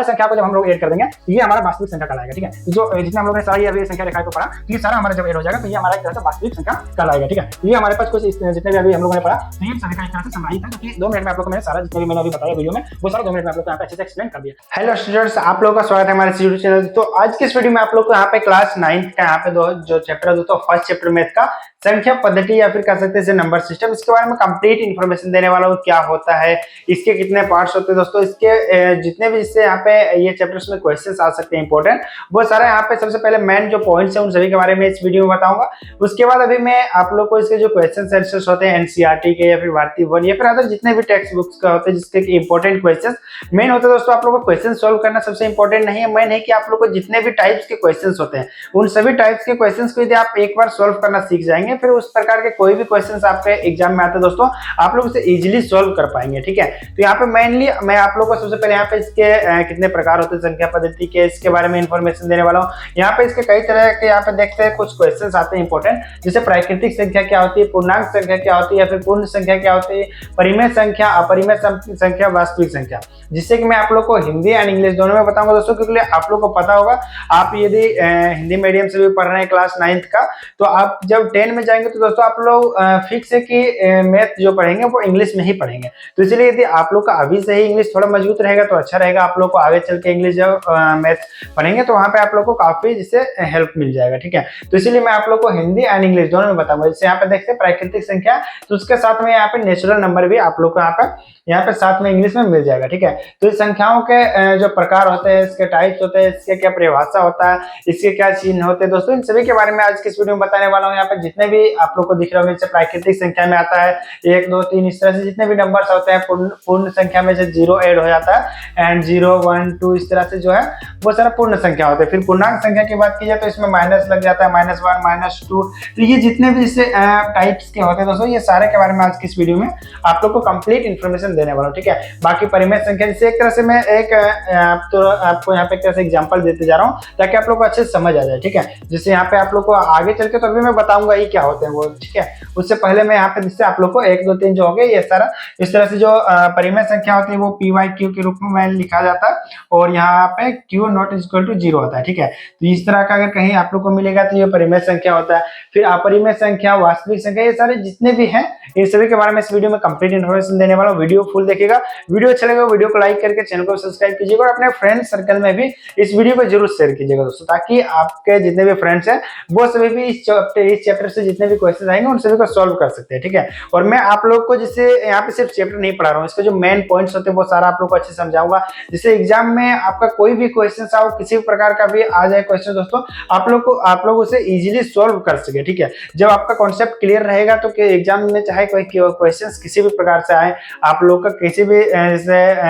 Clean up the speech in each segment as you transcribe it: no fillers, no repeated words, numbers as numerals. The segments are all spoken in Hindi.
संख्या को जब हम लोग ऐड कर देंगे ये हमारा वास्तविक संख्या कहलाएगा। ठीक है, जो जितना हम लोगों ने सारा ये संख्या रेखाएं को पढ़ा तो ये सारा हमारा जब ऐड हो जाएगा तो ये हमारा एक तरह से वास्तविक संख्या कहलाएगा। ठीक है, ये हमारे पास कुछ जितने भी अभी हम लोगों ने पढ़ा तो ये सभी का एक तरह से समाहित है, क्योंकि 2 मिनट में आप लोगों को मैंने सारा जितने भी मैंने अभी बताया वीडियो में वो सारा 2 मिनट में आप लोगों को यहाँ पे अच्छे से एक्सप्लेन कर दिया। हेलो स्टूडेंट्स, आप लोगों का स्वागत है हमारे यूट्यूब चैनल। तो आज के इस वीडियो में आप लोग को यहाँ पे क्लास 9 का यहाँ पे जो चैप्टर है दोस्तों, फर्स्ट चैप्टर मैथ का संख्या पद्धति या फिर कह सकते हैं नंबर सिस्टम, इसके बारे में कंप्लीट इन्फॉर्मेशन देने वाला हूँ। क्या होता है, इसके कितने पार्ट्स होते हैं दोस्तों, इसके जितने भी इससे यहाँ पे ये चैप्टर्स में क्वेश्चंस आ सकते हैं इंपॉर्टेंट, वो सारा यहाँ पे सबसे पहले मेन जो पॉइंट्स है उन सभी के बारे में इस वीडियो में बताऊंगा। उसके बाद अभी मैं आप लोग को इसके जो क्वेश्चन आंसर्स होते हैं एनसीईआरटी के या फिर भारतीय वन या फिर अदर जितने भी टेक्स्ट बुक्स का होते हैं जिसके इंपॉर्टेंट क्वेश्चन मेन होते हैं दोस्तों, आप लोग को क्वेश्चन सोल्व करना सबसे इंपॉर्टेंट नहीं है, मेन है कि आप लोग को जितने भी टाइप्स के क्वेश्चन होते हैं उन सभी टाइप्स के क्वेश्चन को यदि आप एक बार सोल्व करना सीख जाएंगे फिर उस प्रकार के कोई भी क्वेश्चंस आपके एग्जाम में आते हैं दोस्तों आप लोग उसे इजीली सॉल्व कर पाएंगे। ठीक है, तो यहाँ पे मेनली मैं आप लोगों को सबसे पहले यहाँ पे इसके कितने प्रकार होते हैं संख्या पद्धति के, इसके बारे में इंफॉर्मेशन देने वाला हूँ। यहाँ पे इसके कई तरह के यहाँ पे देखते हैं कुछ क्वेश्चंस आते हैं इंपॉर्टेंट, जैसे प्राकृतिक संख्या क्या होती है, पूर्णांक संख्या क्या होती है, या फिर पूर्ण संख्या क्या होती है, परिमेय संख्या, अपरिमेय संख्या, वास्तविक संख्या, जिससे कि मैं आप लोग को हिंदी एंड इंग्लिश दोनों में बताऊंगा दोस्तों, क्योंकि आप लोग को पता होगा आप यदि हिंदी मीडियम से भी पढ़ रहे हैं क्लास 9 का तो आप जब 10 में जाएंगे तो दोस्तों आप लोग फिक्स है कि मैथ जो पढ़ेंगे वो इंग्लिश में ही पढ़ेंगे। तो इसलिए यदि आप लोग का अभी से ही इंग्लिश थोड़ा मजबूत रहेगा तो अच्छा रहेगा, आप लोग को आगे चल के इंग्लिश जब मैथ पढ़ेंगे तो वहाँ पे आप लोग को काफी जिससे हेल्प मिल जाएगा। ठीक है, तो इसलिए मैं आप लोग को हिंदी एंड इंग्लिश दोनों में बताऊंगा। जैसे यहाँ पे देखते हैं प्राकृतिक संख्या, तो उसके साथ में यहाँ पे नेचुरल नंबर भी आप लोग को यहाँ पे साथ में इंग्लिश में मिल जाएगा। ठीक है, तो इस संख्याओं के जो प्रकार होते हैं, इसके टाइप्स होते हैं, इसके क्या परिभाषा होता है, इसके क्या चिन्ह होते हैं दोस्तों, इन सभी के बारे में आज की इस वीडियो में बताने वाला हूँ। यहाँ पे जितने भी आप लोग को दिख रहे होंगे, जैसे प्राकृतिक संख्या में आता है 1 2 3 इस तरह से जितने भी नंबर्स होते हैं, पूर्ण संख्या में से 0 ऐड हो जाता है एंड 0 1 2 इस तरह से जो है वो सारा पूर्ण संख्या होते हैं। फिर पूर्णांक संख्या की बात की जाए तो इसमें माइनस लग जाता है, -1 -2, तो ये जितने भी इससे टाइप्स के होते हैं दोस्तों ये सारे के बारे में आज की इस वीडियो में आप लोग को कंप्लीट इन्फॉर्मेशन देने वाला हूँ। ठीक है, बाकी परिमेय संख्या जैसे एक तरह से मैं एक आपको यहाँ पे एक तरह से एग्जांपल देते जा रहा हूँ ताकि आप लोग को अच्छे से समझ आ जाए। ठीक है, जैसे यहाँ पे आप लोग को आगे चल के तो अभी मैं बताऊंगा ये क्या होते हैं वो। ठीक है, उससे पहले मैं यहाँ पे जिससे आप लोग को 1 2 3 जो हो गए ये सारा इस तरह से जो परिमेय संख्या होती है वो PYQ के रूप में लिखा जाता है और यहाँ पे Q नॉट इक्वल टू 0 होता है। ठीक है, तो इस तरह का अगर कहीं आप लोग को मिलेगा तो ये परिमेय संख्या होता है। फिर अपरिमेय संख्या, वास्तविक संख्या, ये सारे जितने भी हैं इन सभी के बारे में इस वीडियो में कंप्लीट इन्फॉर्मेशन देने वाला हूँ। वीडियो फुल देखिएगा, वीडियो अच्छा लगे वीडियो को लाइक करके चैनल को सब्सक्राइब कीजिएगा और अपने फ्रेंड सर्कल में भी इस वीडियो को जरूर शेयर कीजिएगा दोस्तों, ताकि आपके जितने भी फ्रेंड्स हैं वो सभी भी इस चैप्टर से जितने भी क्वेश्चन आएंगे उन सभी को सॉल्व कर सकते हैं। ठीक है, और मैं आप लोग को जैसे यहाँ पे सिर्फ चैप्टर नहीं पढ़ा रहा हूँ, इसके जो मेन पॉइंट्स होते हैं वो सारा आप लोग को अच्छे से समझाऊंगा। जैसे एग्जाम में आपका कोई भी क्वेश्चन आओ, किसी प्रकार का भी आ जाए क्वेश्चन दोस्तों, आप लोग उसे इजीली सॉल्व कर सके। ठीक है, जब आपका कॉन्सेप्ट क्लियर रहेगा तो एग्जाम में चाहे कोई क्वेश्चन किसी भी प्रकार से आए, आप लोग का किसी भी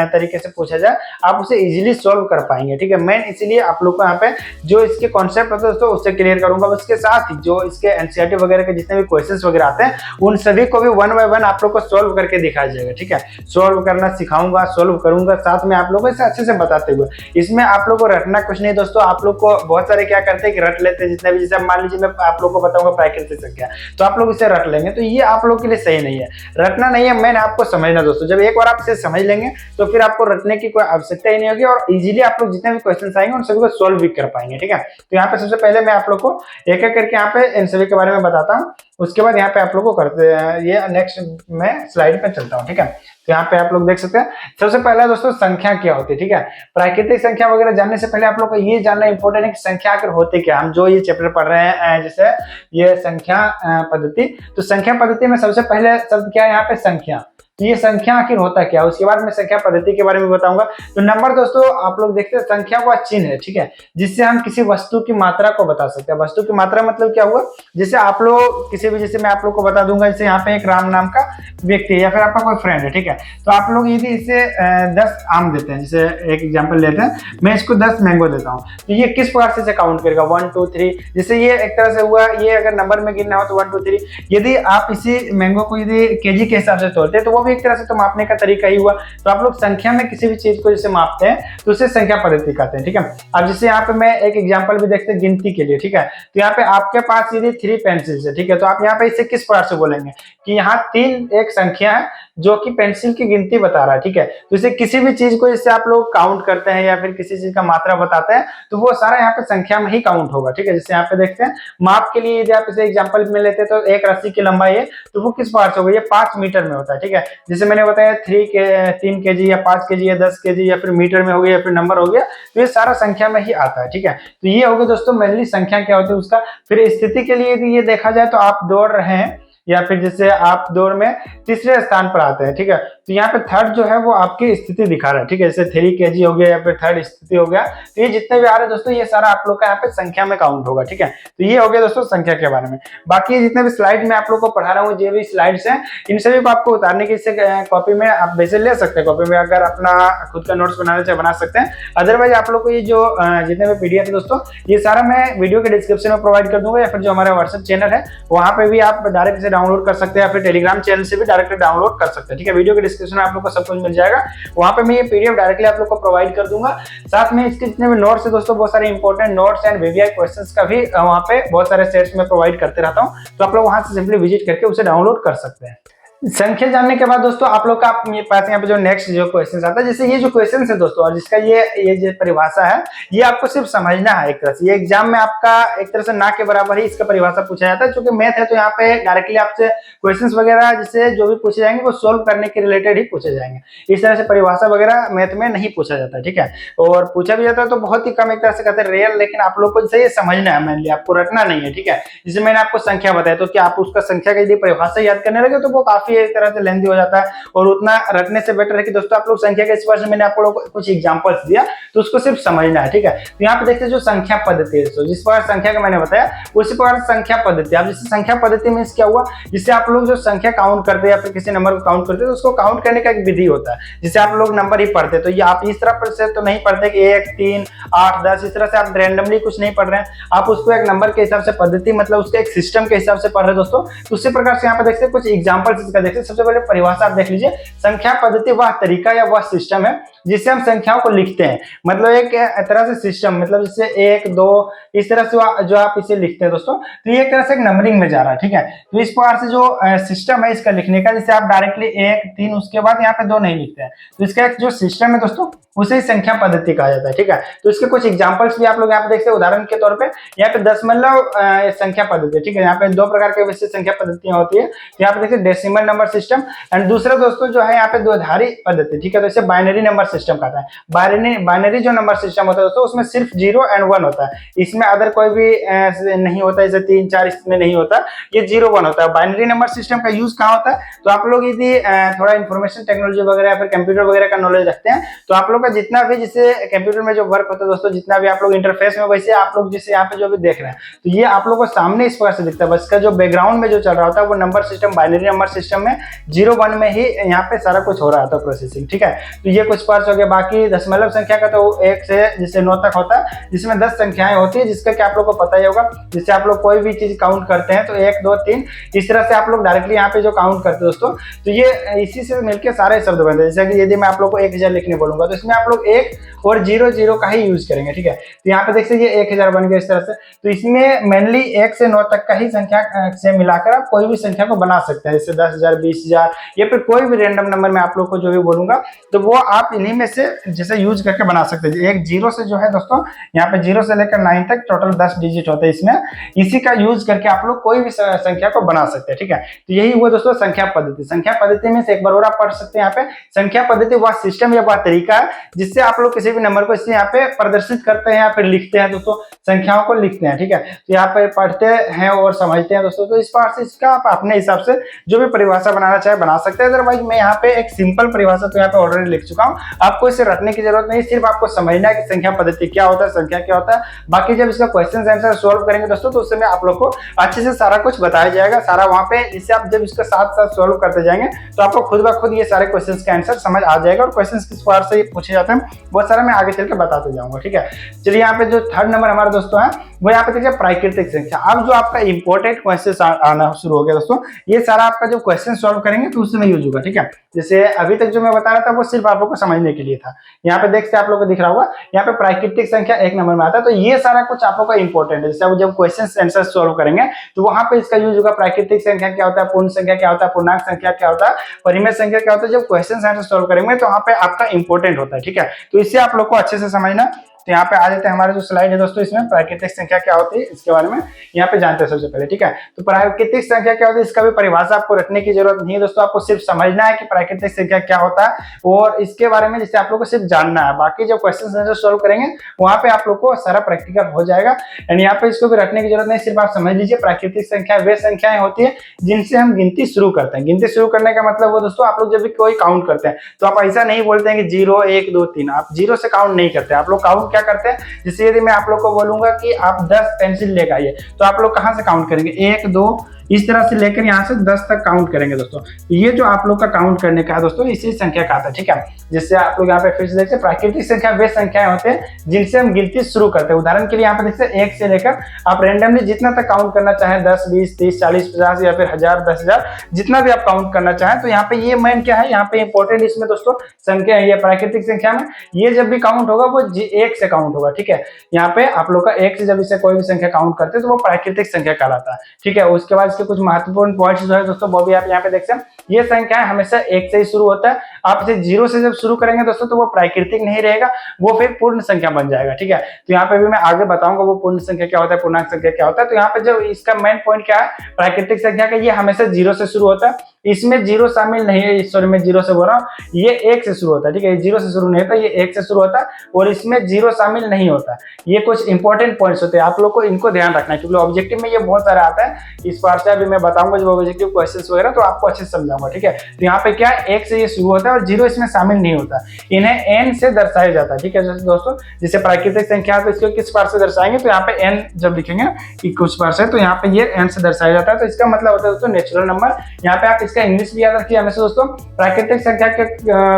तरीके से पूछा जाए आप उसे इजीली सॉल्व कर पाएंगे। ठीक है, मैं इसीलिए आप लोग को यहाँ पे जो इसके कॉन्सेप्ट होते हैं दोस्तों उससे क्लियर करूंगा, उसके साथ ही जो इसके एनसीईआरटी वगैरह के जितने भी क्वेश्चंस वगैरह आते हैं उन सभी को भी 1 बाय 1 आप लोग को सॉल्व करके दिखाया जाएगा। ठीक है, सॉल्व करना सिखाऊंगा, सॉल्व करूंगा साथ में आप लोगों को इसे अच्छे से बताते हुए। इसमें आप लोग को रटना कुछ नहीं दोस्तों, आप लोग को बहुत सारे क्या करते हैं कि रट लेते हैं जितने भी, जैसे मान लीजिए मैं आप लोग को बताऊंगा प्राकृतिक संख्या तो आप लोग इसे रट लेंगे, तो ये आप लोग के लिए सही नहीं है, रटना नहीं है, मैंने आपको समझना दोस्तों। जब एक बार आप इसे समझ लेंगे तो फिर आपको रटने की कोई आवश्यकता ही नहीं होगी और इजीली आप लोग जितने भी क्वेश्चन आएंगे उन सभी को सॉल्व भी कर पाएंगे। ठीक है, तो यहाँ पे सबसे पहले मैं आप लोग को एक एक करके यहाँ पे इन सभी के बारे में बताता हूँ, उसके बाद यहाँ पे आप लोग को करते हैं ये नेक्स्ट मैं स्लाइड पे चलता हूँ। ठीक है, तो यहाँ पे आप लोग देख सकते हैं सबसे पहला दोस्तों संख्या क्या होती है। ठीक है, प्राकृतिक संख्या वगैरह जानने से पहले आप लोग को ये जानना इंपॉर्टेंट है कि संख्या आखिर होते क्या। हम जो ये चैप्टर पढ़ रहे हैं जैसे ये संख्या पद्धति, तो संख्या पद्धति में सबसे पहले शब्द क्या है यहाँ पे संख्या, तो ये संख्या आखिर होता क्या, उसके बाद मैं संख्या पद्धति के बारे में बताऊंगा। तो नंबर दोस्तों आप लोग देखते हैं संख्या का चिन्ह है। ठीक है, जिससे हम किसी वस्तु की मात्रा को बता सकते हैं। वस्तु की मात्रा मतलब क्या हुआ, जैसे आप लोग किसी भी, जैसे मैं आप लोग को बता दूंगा, जैसे यहाँ पे एक राम नाम का व्यक्ति है या फिर आपका कोई फ्रेंड है। ठीक है, तो आप लोग यदि इसे 10 आम देते हैं, जैसे एक एग्जाम्पल लेते हैं, मैं इसको 10 मैंगो देता हूँ, तो ये किस प्रकार से काउंट करेगा 1 2 3, जैसे ये एक तरह से हुआ, ये अगर नंबर में गिनना हो तो 1 2 3। यदि आप इसी मैंगो को यदि केजी के हिसाब से तोड़ते हैं तो वो भी एक तरह से तो मापने का तरीका ही हुआ। तो आप लोग संख्या में किसी भी चीज को जैसे मापते हैं तो उसे संख्या पद्धति कहते हैं, ठीक है। अब जैसे यहाँ पे मैं एक एग्जांपल भी देखते हैं गिनती के लिए, ठीक है। तो यहाँ पे आपके पास यदि 3 पेंसिल्स है, ठीक है, तो आप यहाँ पे इसे किस प्रकार से बोलेंगे कि यहाँ 3 एक संख्या है जो कि पेंसिल की गिनती बता रहा है, ठीक है। तो इसे किसी भी चीज को जैसे आप लोग काउंट करते हैं या फिर किसी चीज का मात्रा बताते हैं तो वो सारा यहाँ पे संख्या में ही काउंट होगा, ठीक है। जैसे यहाँ पे देखते हैं माप के लिए यदि आप इसे एग्जांपल में लेते हैं तो एक रस्सी की लंबाई है तो वो किस प्रकार से होगा, ये 5 मीटर में होता है, ठीक है। जैसे मैंने बताया 3 kg या 5 kg या 10 kg या फिर मीटर में हो गया या फिर नंबर हो गया, तो ये सारा संख्या में ही आता है, ठीक है। तो ये हो गया दोस्तों मेनली संख्या क्या होती है उसका। फिर स्थिति के लिए यदि ये देखा जाए तो आप दौड़ रहे हैं या फिर जैसे आप दौड़ में तीसरे स्थान पर आते हैं, ठीक है। तो यहाँ पे थर्ड जो है वो आपकी स्थिति दिखा रहा है, ठीक है। जैसे 3 kg हो गया या फिर थर्ड स्थिति हो गया, तो ये जितने भी आ रहे हैं दोस्तों ये सारा आप लोग का यहाँ पे संख्या में काउंट होगा, ठीक है। तो ये हो गया दोस्तों संख्या के बारे में। बाकी जितने भी स्लाइड में आप लोग को पढ़ा रहा हूँ, जो भी स्लाइड्स हैं इन सभी को आपको उतारने की कॉपी में आप वैसे ले सकते हैं, कॉपी में अगर अपना खुद का नोट्स बनाना चाहे बना सकते हैं। अदरवाइज आप लोग को ये जो जितने भी PDF है दोस्तों ये सारा मैं वीडियो के डिस्क्रिप्शन में प्रोवाइड कर दूंगा, या फिर जो हमारा व्हाट्सएप चैनल है वहाँ पे भी आप डायरेक्ट से डाउनलोड कर सकते हैं, टेलीग्राम चैनल से भी डायरेक्ट डाउनलोड कर सकते हैं, ठीक है। वीडियो के डिस्क्रिप्शन में आप लोग को सब कुछ मिल जाएगा, वहां पे मैं ये PDF डायरेक्टली आप लोग को प्रोवाइड कर दूंगा। साथ में इसके जितने भी नोट्स है दोस्तों बहुत सारे important notes and VVI questions का भी वहां पे बहुत सारे सेट्स में प्रोवाइड करते रहता हूं, तो आप लोग वहां से सिंपली विजिट करके उसे डाउनलोड कर सकते हैं। संख्या जानने के बाद दोस्तों आप लोग का मेरे पास यहाँ पे जो नेक्स्ट जो क्वेश्चन आता है, जैसे ये जो क्वेश्चन है दोस्तों और जिसका ये जो परिभाषा है ये आपको सिर्फ समझना है एक तरह से। ये एग्जाम में आपका एक तरह से ना के बराबर ही इसका परिभाषा पूछा जाता है, क्योंकि मैथ है तो यहाँ पे डायरेक्टली आपसे क्वेश्चंस वगैरह जैसे जो भी पूछे जाएंगे वो सोल्व करने के रिलेटेड ही पूछे जाएंगे। इस तरह से परिभाषा वगैरह मैथ में नहीं पूछा जाता है, ठीक है। और पूछा भी जाता है तो बहुत ही कम एक तरह से कहते हैं रेयर, लेकिन आप लोग को जैसे ये समझना है, मेनली आपको रटना नहीं है, ठीक है। जैसे मैंने आपको संख्या बताया तो क्या आप उसका संख्या की यदि परिभाषा याद करने लगे तो वो काफी एक तरह से लेंथी हो जाता है, और उतना रटने से बेटर है कि दोस्तों आप लोग संख्या के इस बार से मैंने आप लोगों को कुछ एग्जांपल्स दिया तो उसको सिर्फ समझना है, ठीक है। तो यहाँ पे देखते हैं जो संख्या पद्धति है, जिस प्रकार संख्या का मैंने बताया उसी प्रकार संख्या पद्धति। अब जैसे संख्या पद्धति में क्या हुआ, जिससे आप लोग जो संख्या काउंट करते हैं या फिर किसी नंबर को काउंट करते हैं तो उसको काउंट करने का एक विधि होता है। जिसे आप लोग नंबर ही पढ़ते हैं तो ये आप इस तरह से तो नहीं पढ़ते कि 1 3 8 10 इस तरह से आप रैंडमली कुछ नहीं पढ़ रहे हैं, आप उसको एक नंबर के हिसाब से पद्धति मतलब उसके एक सिस्टम के हिसाब से पढ़ रहे हैं दोस्तों। तो उसी प्रकार से यहाँ पे देखते हैं कुछ एग्जांपल्स इसका देखते हैं। सबसे पहले परिभाषा आप देख लीजिए, संख्या पद्धति वह तरीका या वह सिस्टम है जिससे हम संख्याओं को लिखते हैं, मतलब एक तरह से सिस्टम, मतलब जैसे 1 2 इस तरह से जो आप इसे लिखते हैं दोस्तों, तो ये एक तरह से एक नंबरिंग में जा रहा है, ठीक है। तो इस प्रकार से जो सिस्टम है इसका लिखने का, जैसे आप डायरेक्टली 1 3 उसके बाद यहाँ पे 2 नहीं लिखते हैं, तो इसका एक जो सिस्टम है दोस्तों उसे ही संख्या पद्धति कहा जाता है, ठीक है। तो इसके कुछ एग्जांपल्स भी आप लोग यहाँ पे देखते हैं। उदाहरण के तौर पे यहाँ पे दशमलव संख्या पद्धति, ठीक है। यहाँ पे 2 प्रकार के वैसे संख्या पद्धतियां होती है, तो यहाँ पे देखिए डेसिमल नंबर सिस्टम एंड दूसरा दोस्तों जो है यहाँ पे द्विआधारी पद्धति, ठीक है। तो इसे बाइनरी नंबर सिस्टम कहता है। बाइनरी जो नंबर सिस्टम होता है दोस्तों उसमें सिर्फ 0 एंड 1 होता है, इसमें अदर कोई भी नहीं होता, जैसे 3 4 इसमें नहीं होता, ये 0 1 होता है। बाइनरी नंबर सिस्टम का यूज कहाँ होता है, तो आप लोग यदि थोड़ा इन्फॉर्मेशन टेक्नोलॉजी वगैरह या फिर कंप्यूटर वगैरह का नॉलेज रखते हैं तो आप लोग का जितना भी जैसे कंप्यूटर में जो वर्क होता है दोस्तों, जितना भी आप लोग इंटरफेस में, वैसे आप लोग जैसे यहाँ पे जो भी देख रहे हैं तो ये आप लोग को सामने इस प्रकार से दिखता है, बस इसका जो बैकग्राउंड में जो चल रहा होता है वो number system binary number system में 0 1 में ही यहाँ पे सारा कुछ हो रहा था प्रोसेसिंग, ठीक है। तो ये कुछ पार्ट्स हो गए। बाकी दशमलव संख्या का तो 1 से जैसे 9 तक होता है, जिसमें 10 संख्याएं होती है, जिसका कि आप लोग को पता ही होगा। जिससे आप लोग कोई भी चीज काउंट करते हैं तो 1 2 3 इस तरह से आप लोग डायरेक्टली यहाँ पे जो काउंट करते हैं दोस्तों, तो ये इसी से मिलकर सारे शब्द बनते हैं। जैसे कि यदि मैं आप लोग को 1000 लिखने बोलूंगा तो इसमें आप लोग 1 और 0 0 का ही यूज करेंगे, ठीक है। तो यहाँ पे देख सकते ये 1000 बन गया इस तरह से। तो इसमें मेनली 1 से 9 तक का ही संख्या से मिलाकर आप कोई भी संख्या को बना सकते हैं, जैसे 10,000 20,000 या फिर कोई भी रैंडम नंबर में आप लोग को जो भी बोलूंगा तो वो आप इन्हीं में से जैसे यूज करके बना सकते हैं। एक 0 से जो है दोस्तों यहाँ पे 0 से लेकर 9 तक टोटल 10 डिजिट होते हैं इसमें, इसी का यूज करके आप लोग कोई भी संख्या को बना सकते हैं, ठीक है। तो यही हुआ दोस्तों संख्या पद्धति। संख्या पद्धति में से एक बार और आप पढ़ सकते हैं यहाँ पे, संख्या पद्धति वह सिस्टम या वह तरीका है जिससे आप लोग किसी भी नंबर को इससे यहाँ पे प्रदर्शित करते हैं या फिर लिखते हैं दोस्तों, संख्याओं को लिखते हैं, ठीक है। तो यहाँ पे पढ़ते हैं और समझते हैं दोस्तों। तो इस बार से इसका आप अपने हिसाब से जो भी परिभाषा बनाना चाहे बना सकते हैं। अदरवाइज मैं यहाँ पे एक सिंपल परिभाषा तो यहाँ पे ऑलरेडी लिख चुका हूँ, आपको इसे रटने की जरूरत नहीं, सिर्फ आपको समझना है कि संख्या पद्धति क्या होता है, संख्या क्या होता है। बाकी जब इसका क्वेश्चन आंसर सोल्व करेंगे दोस्तों तो उस समय आप लोग को अच्छे से सारा कुछ बताया जाएगा, सारा वहां पे इससे आप जब इसका साथ साथ सोल्व करते जाएंगे तो आपको खुद ब खुद ये सारे क्वेश्चंस के आंसर समझ आ जाएगा। और क्वेश्चंस किस प्रकार से पूछे जाते हैं बहुत सारा मैं आगे चल के बताते जाऊंगा, ठीक है। चलिए यहाँ पे जो थर्ड नंबर हमारे दोस्तों है वो यहाँ पे देखिए प्राकृतिक संख्या। अब जो आपका इंपॉर्टेंट क्वेश्चन आना शुरू हो गया दोस्तों, ये सारा आपका जो क्वेश्चन सॉल्व करेंगे तो उसमें यूज होगा, ठीक है। जैसे अभी तक जो मैं बता रहा था वो सिर्फ आप लोग को समझने के लिए था। यहाँ पे देखते आप लोग को दिख रहा होगा, यहाँ पे प्राकृतिक संख्या एक नंबर में आता है। तो ये सारा कुछ आप लोग का इंपॉर्टेंट है। जैसे आप जब क्वेश्चन आंसर सॉल्व करेंगे तो वहां पे इसका यूज होगा। प्राकृतिक संख्या क्या होता है, पूर्ण संख्या क्या होता है, पूर्णांक संख्या क्या होता है, परिमेय संख्या क्या होता है। जब क्वेश्चन आंसर सॉल्व करेंगे तो वहां पे आपका इंपॉर्टेंट होता है, ठीक है। तो इससे आप लोग को अच्छे से समझना। तो यहाँ पे आ जाते हैं हमारे जो स्लाइड है दोस्तों, इसमें प्राकृतिक संख्या क्या होती है इसके बारे में यहाँ पे जानते हैं सबसे पहले, ठीक है। तो प्राकृतिक संख्या क्या होती है इसका भी परिभाषा आपको रखने की जरूरत नहीं है दोस्तों, आपको सिर्फ समझना है कि प्राकृतिक संख्या क्या होता है और इसके बारे में जिससे आप लोग को सिर्फ जानना है। बाकी जब क्वेश्चन आंसर सॉल्व करेंगे वहां पे आप लोग को सारा प्रैक्टिकल हो जाएगा। एंड यहाँ पे इसको भी रखने की जरूरत नहीं, सिर्फ आप समझ लीजिए प्राकृतिक संख्या वे संख्याएं होती है जिनसे हम गिनती शुरू करते हैं। गिनती शुरू करने का मतलब वो दोस्तों, आप लोग जब भी कोई काउंट करते हैं तो आप ऐसा नहीं बोलते हैं कि 0 1 2 3, आप 0 से काउंट नहीं करते। आप लोग काउंट क्या करते हैं, जैसे यदि मैं आप लोग को बोलूंगा कि आप 10 पेंसिल लेकर आइए तो आप लोग कहां से काउंट करेंगे, 1 2 इस तरह से लेकर यहाँ से 10 तक काउंट करेंगे दोस्तों। ये जो आप लोग का काउंट करने का है दोस्तों, इसी संख्या का आता है, ठीक है। जिससे आप लोग यहाँ पे फिर से देखते प्राकृतिक संख्या वे संख्याएं होते हैं जिनसे हम गिनती शुरू करते हैं। उदाहरण के लिए यहाँ पे देखते 1 से लेकर आप रेंडमली जितना तक काउंट करना चाहें, 10 20 30 40 50 या फिर 1000 10,000 जितना भी आप काउंट करना चाहें। तो यहाँ पे ये मेन क्या है, यहाँ पे इंपॉर्टेंट इसमें दोस्तों संख्या है। ये प्राकृतिक संख्या में ये जब भी काउंट होगा वो 1 से काउंट होगा, ठीक है। यहाँ पे आप लोग का 1 से जब इसे कोई भी संख्या काउंट करते हैं तो वो प्राकृतिक संख्या कहलाता है, ठीक है। उसके बाद इसके कुछ महत्वपूर्ण पॉइंट्स जो है दोस्तों वो भी आप यहाँ पे देख सकते हैं। ये संख्या हमेशा 1 से ही शुरू होता है। आप इसे 0 से जब शुरू करेंगे दोस्तों तो वो प्राकृतिक नहीं रहेगा, वो फिर पूर्ण संख्या बन जाएगा, ठीक है। तो यहाँ पे भी मैं आगे बताऊंगा वो पूर्ण संख्या क्या होता है, पूर्णांक संख्या क्या होता है। तो यहाँ पे जो इसका मेन पॉइंट क्या है प्राकृतिक संख्या का, ये हमेशा 0 से शुरू होता है। इसमें 0 शामिल नहीं है, सॉरी मैं 0 से बोल रहा हूँ, ये 1 से शुरू होता है, ठीक है। 0 से शुरू नहीं होता, ये 1 से शुरू होता है और इसमें 0 शामिल नहीं होता। ये कुछ इंपॉर्टेंट पॉइंट्स होते हैं, आप लोग को इनको ध्यान रखना है क्योंकि ऑब्जेक्टिव में ये बहुत सारा आता है। इस बार से अभी मैं बताऊंगा जब ऑब्जेक्टिव क्वेश्चंस वगैरह तो आपको अच्छे से समझाऊंगा, ठीक है। तो यहाँ पे क्या है 1 से ये शुरू होता है और 0 इसमें शामिल नहीं होता, इन्हें n से दर्शाया जाता है, ठीक है दोस्तों। जैसे प्राकृतिक संख्या तो इसको किस बार से दर्शाएंगे, तो यहाँ पे n जब लिखेंगे कि कुछ बार से तो यहाँ पे ये n से दर्शाया जाता है। तो इसका मतलब होता है दोस्तों नेचुरल नंबर। यहाँ पे आप इसका इंग्लिश भी याद रखिए हमेशा दोस्तों, प्राकृतिक संख्या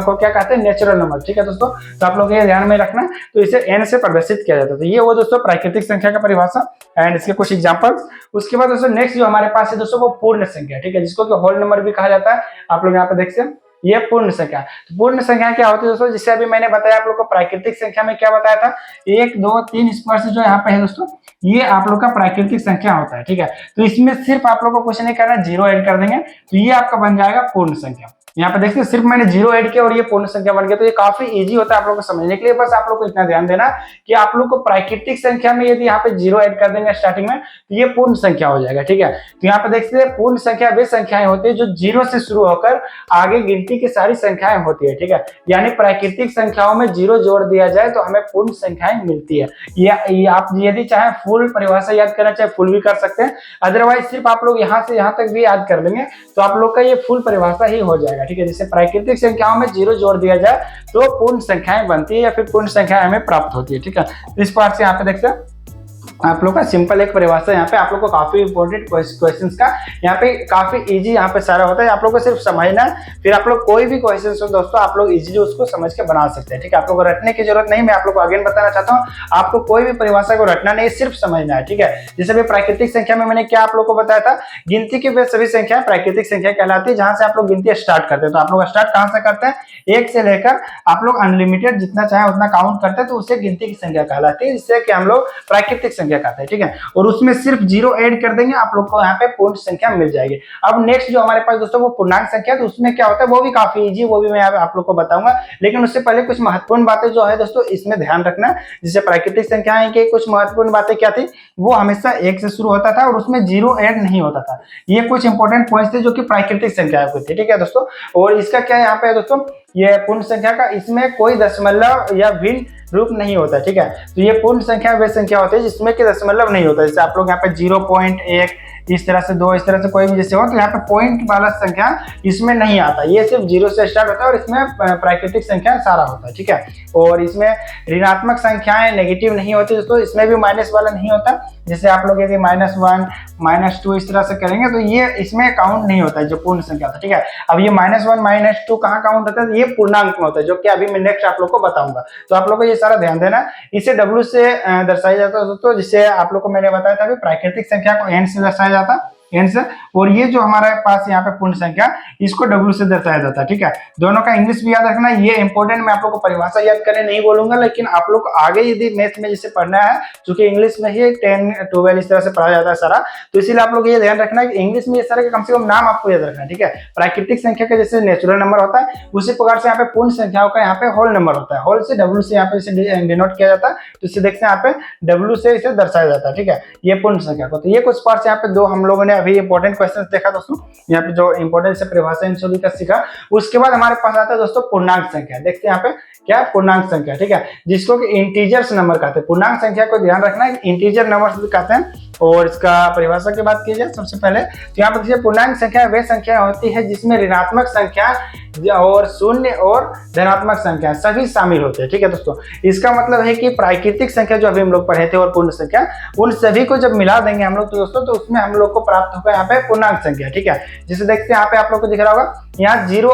को क्या कहते हैं, नेचुरल नंबर, ठीक है दोस्तों। तो आप लोग ये ध्यान में रखना, तो इसे n से प्रदर्शित किया जाता है। तो ये वो दोस्तों प्राकृतिक संख्या का परिभाषा एंड इसके कुछ एग्जांपल्स। उसके बाद दोस्तों नेक्स्ट जो हमारे पास है दोस्तों वो पूर्ण संख्या, ठीक है, जिसको कि होल नंबर भी कहा जाता है। आप लोग यहाँ पे देख सकते हैं ये पूर्ण संख्या। तो पूर्ण संख्या क्या होती है दोस्तों, जिससे अभी मैंने बताया आप लोग को प्राकृतिक संख्या में क्या बताया था, 1 2 3 इस पर से जो यहाँ पे है दोस्तों ये आप लोग का प्राकृतिक संख्या होता है, ठीक है। तो इसमें सिर्फ आप लोग को कुछ नहीं करना, 0 ऐड कर देंगे तो ये आपका बन जाएगा पूर्ण संख्या। यहाँ पे देखिए सिर्फ मैंने 0 ऐड किया और ये पूर्ण संख्या बन गया। तो ये काफी इजी होता है आप लोग को समझने के लिए। बस आप लोग को इतना ध्यान देना कि आप लोग को प्राकृतिक संख्या में यदि यहाँ पे 0 ऐड कर देंगे स्टार्टिंग में तो ये पूर्ण संख्या हो जाएगा, ठीक है। तो यहाँ पे देखते हैं पूर्ण संख्या वे संख्याएं होती है जो 0 से शुरू होकर आगे गिनती की सारी संख्याएं होती है, ठीक है। यानी प्राकृतिक संख्याओं में 0 जोड़ दिया जाए तो हमें पूर्ण संख्याएं मिलती है। ये आप यदि चाहे फुल परिभाषा याद करना चाहे फुल भी कर सकते हैं, अदरवाइज सिर्फ आप लोग यहाँ से यहाँ तक भी याद कर लेंगे तो आप लोग का ये फुल परिभाषा ही हो जाएगा, ठीक है। जैसे प्राकृतिक संख्याओं में 0 जोड़ दिया जाए तो पूर्ण संख्याएं बनती है या फिर पूर्ण संख्याएं हमें प्राप्त होती है, ठीक है। इस पार्ट से यहाँ पे देखते हैं आप लोग का सिंपल एक परिभाषा। यहाँ पे आप लोग को काफी इंपॉर्टेंट क्वेश्चंस का यहाँ पे काफी इजी यहाँ पे सारा होता है। आप लोग को सिर्फ समझना है, फिर आप लोग कोई भी क्वेश्चन हो दोस्तों आप लोग इजीली उसको समझ के बना सकते हैं, ठीक है। आप लोग को रटने की जरूरत नहीं, मैं आप लोग को अगेन बताना चाहता हूँ, आपको कोई भी परिभाषा को रटना नहीं, सिर्फ समझना है, ठीक है। जैसे भी प्राकृतिक संख्या में मैंने क्या आप लोग को बताया था, गिनती की वे सभी संख्या प्राकृतिक संख्या कहलाती है जहां से आप लोग गिनती स्टार्ट करते हैं। तो आप लोग स्टार्ट कहां से करते हैं, 1 से लेकर आप लोग अनलिमिटेड जितना चाहे उतना काउंट करते हैं तो उसे गिनती की संख्या कहलाती है, जिससे कि हम लोग प्राकृतिक संख्या कहते हैं, ठीक है। और उसमें सिर्फ 0 ऐड कर देंगे आप लोग को यहाँ पे पूर्ण संख्या मिल जाएगी। अब नेक्स्ट जो हमारे पास दोस्तों वो पूर्णांक संख्या, तो उसमें क्या होता है वो भी काफी इजी, वो भी मैं आप लोग को बताऊंगा। लेकिन उससे पहले कुछ महत्वपूर्ण बातें जो है दोस्तों इसमें ध्यान रखना। जैसे प्राकृतिक संख्याएं की कुछ महत्वपूर्ण बातें क्या थी, वो हमेशा 1 से शुरू होता था और उसमें 0 ऐड नहीं होता था। ये कुछ इंपॉर्टेंट पॉइंट्स थे जो कि प्राकृतिक संख्या होती थी, ठीक है दोस्तों। और इसका क्या यहाँ पे है दोस्तों, ये पूर्ण संख्या का, इसमें कोई दशमलव या भिन्न रूप नहीं होता है, ठीक है। तो ये पूर्ण संख्या वे संख्या होती है जिसमें कि दशमलव नहीं होता। जैसे आप लोग यहाँ पे 0.1 इस तरह से 2 इस तरह से कोई भी जैसे हो, तो यहाँ पे पॉइंट वाला संख्या इसमें नहीं आता। ये सिर्फ 0 से स्टार्ट होता है और इसमें प्राकृतिक संख्या सारा होता है, ठीक है। और इसमें ऋणात्मक संख्याएं नेगेटिव नहीं होती दोस्तों, इसमें भी माइनस वाला नहीं होता। जैसे आप लोग यदि -1 -2 इस तरह से करेंगे तो ये इसमें काउंट नहीं होता है जो पूर्ण संख्या होता है, ठीक है। अब ये -1 -2 कहाँ काउंट होता है, ये पूर्णांक में होता है, जो कि अभी मैं नेक्स्ट आप लोग को बताऊंगा। तो आप लोग को ये सारा ध्यान देना। इसे W से दर्शाया जाता है दोस्तों, जिससे आप लोग को मैंने बताया था प्राकृतिक संख्या को n से दर्शाया जाता है, n से। और ये जो हमारे पास यहाँ पे पूर्ण संख्या, इसको W से दर्शाया जाता है, ठीक है। दोनों का इंग्लिश भी याद रखना, ये इंपॉर्टेंट। मैं आप लोग को परिभाषा याद करने नहीं बोलूंगा, लेकिन आप लोग आगे यदि मैथ में जैसे पढ़ना है, क्योंकि इंग्लिश में ही 10 12 इस तरह से पढ़ा जाता है सारा, तो इसीलिए आप लोग ये ध्यान रखना कि इंग्लिश में ये सारे का कम से कम नाम आपको याद रखना है, ठीक है। प्राकृतिक संख्या का जैसे नेचुरल नंबर होता है, उसी प्रकार से यहाँ पे पूर्ण संख्याओं का यहाँ पे होल नंबर होता है। होल से W से यहाँ पे इसे डिनोट किया जाता है, तो इसे देखते हैं यहाँ पे W से इसे दर्शाया जाता है, ठीक है, ये पूर्ण संख्या को। तो ये कुछ पार्ट्स यहाँ पे दो हम लोगों ने अभी इंपॉर्टेंट क्वेश्चन देखा दोस्तों, यहाँ पे जो इंपॉर्टेंट से परिभाषा इन सभी का सीखा। उसके बाद हमारे पास आता है दोस्तों पूर्णांक संख्या। देखते हैं यहाँ पे क्या पूर्णांक संख्या, ठीक है, जिसको कि इंटीजर्स नंबर कहते हैं। पूर्णांक संख्या को ध्यान रखना है, इंटीजर नंबर भी कहते हैं। और इसका परिभाषा की बात की जाए सबसे पहले, तो यहाँ पर देखिए पूर्णांक संख्या वे संख्या होती है जिसमें ऋणात्मक संख्या और शून्य और धनात्मक संख्या सभी शामिल होते हैं, ठीक है दोस्तों। इसका मतलब है कि प्राकृतिक संख्या जो अभी हम लोग पढ़े थे और पूर्ण संख्या, उन सभी को जब मिला देंगे हम लोग तो दोस्तों, तो उसमें हम लोग को प्राप्त होगा यहाँ पे पूर्णांक संख्या, ठीक है। जिसे देखते हैं यहाँ पे आप लोग को दिख रहा होगा, यहाँ 0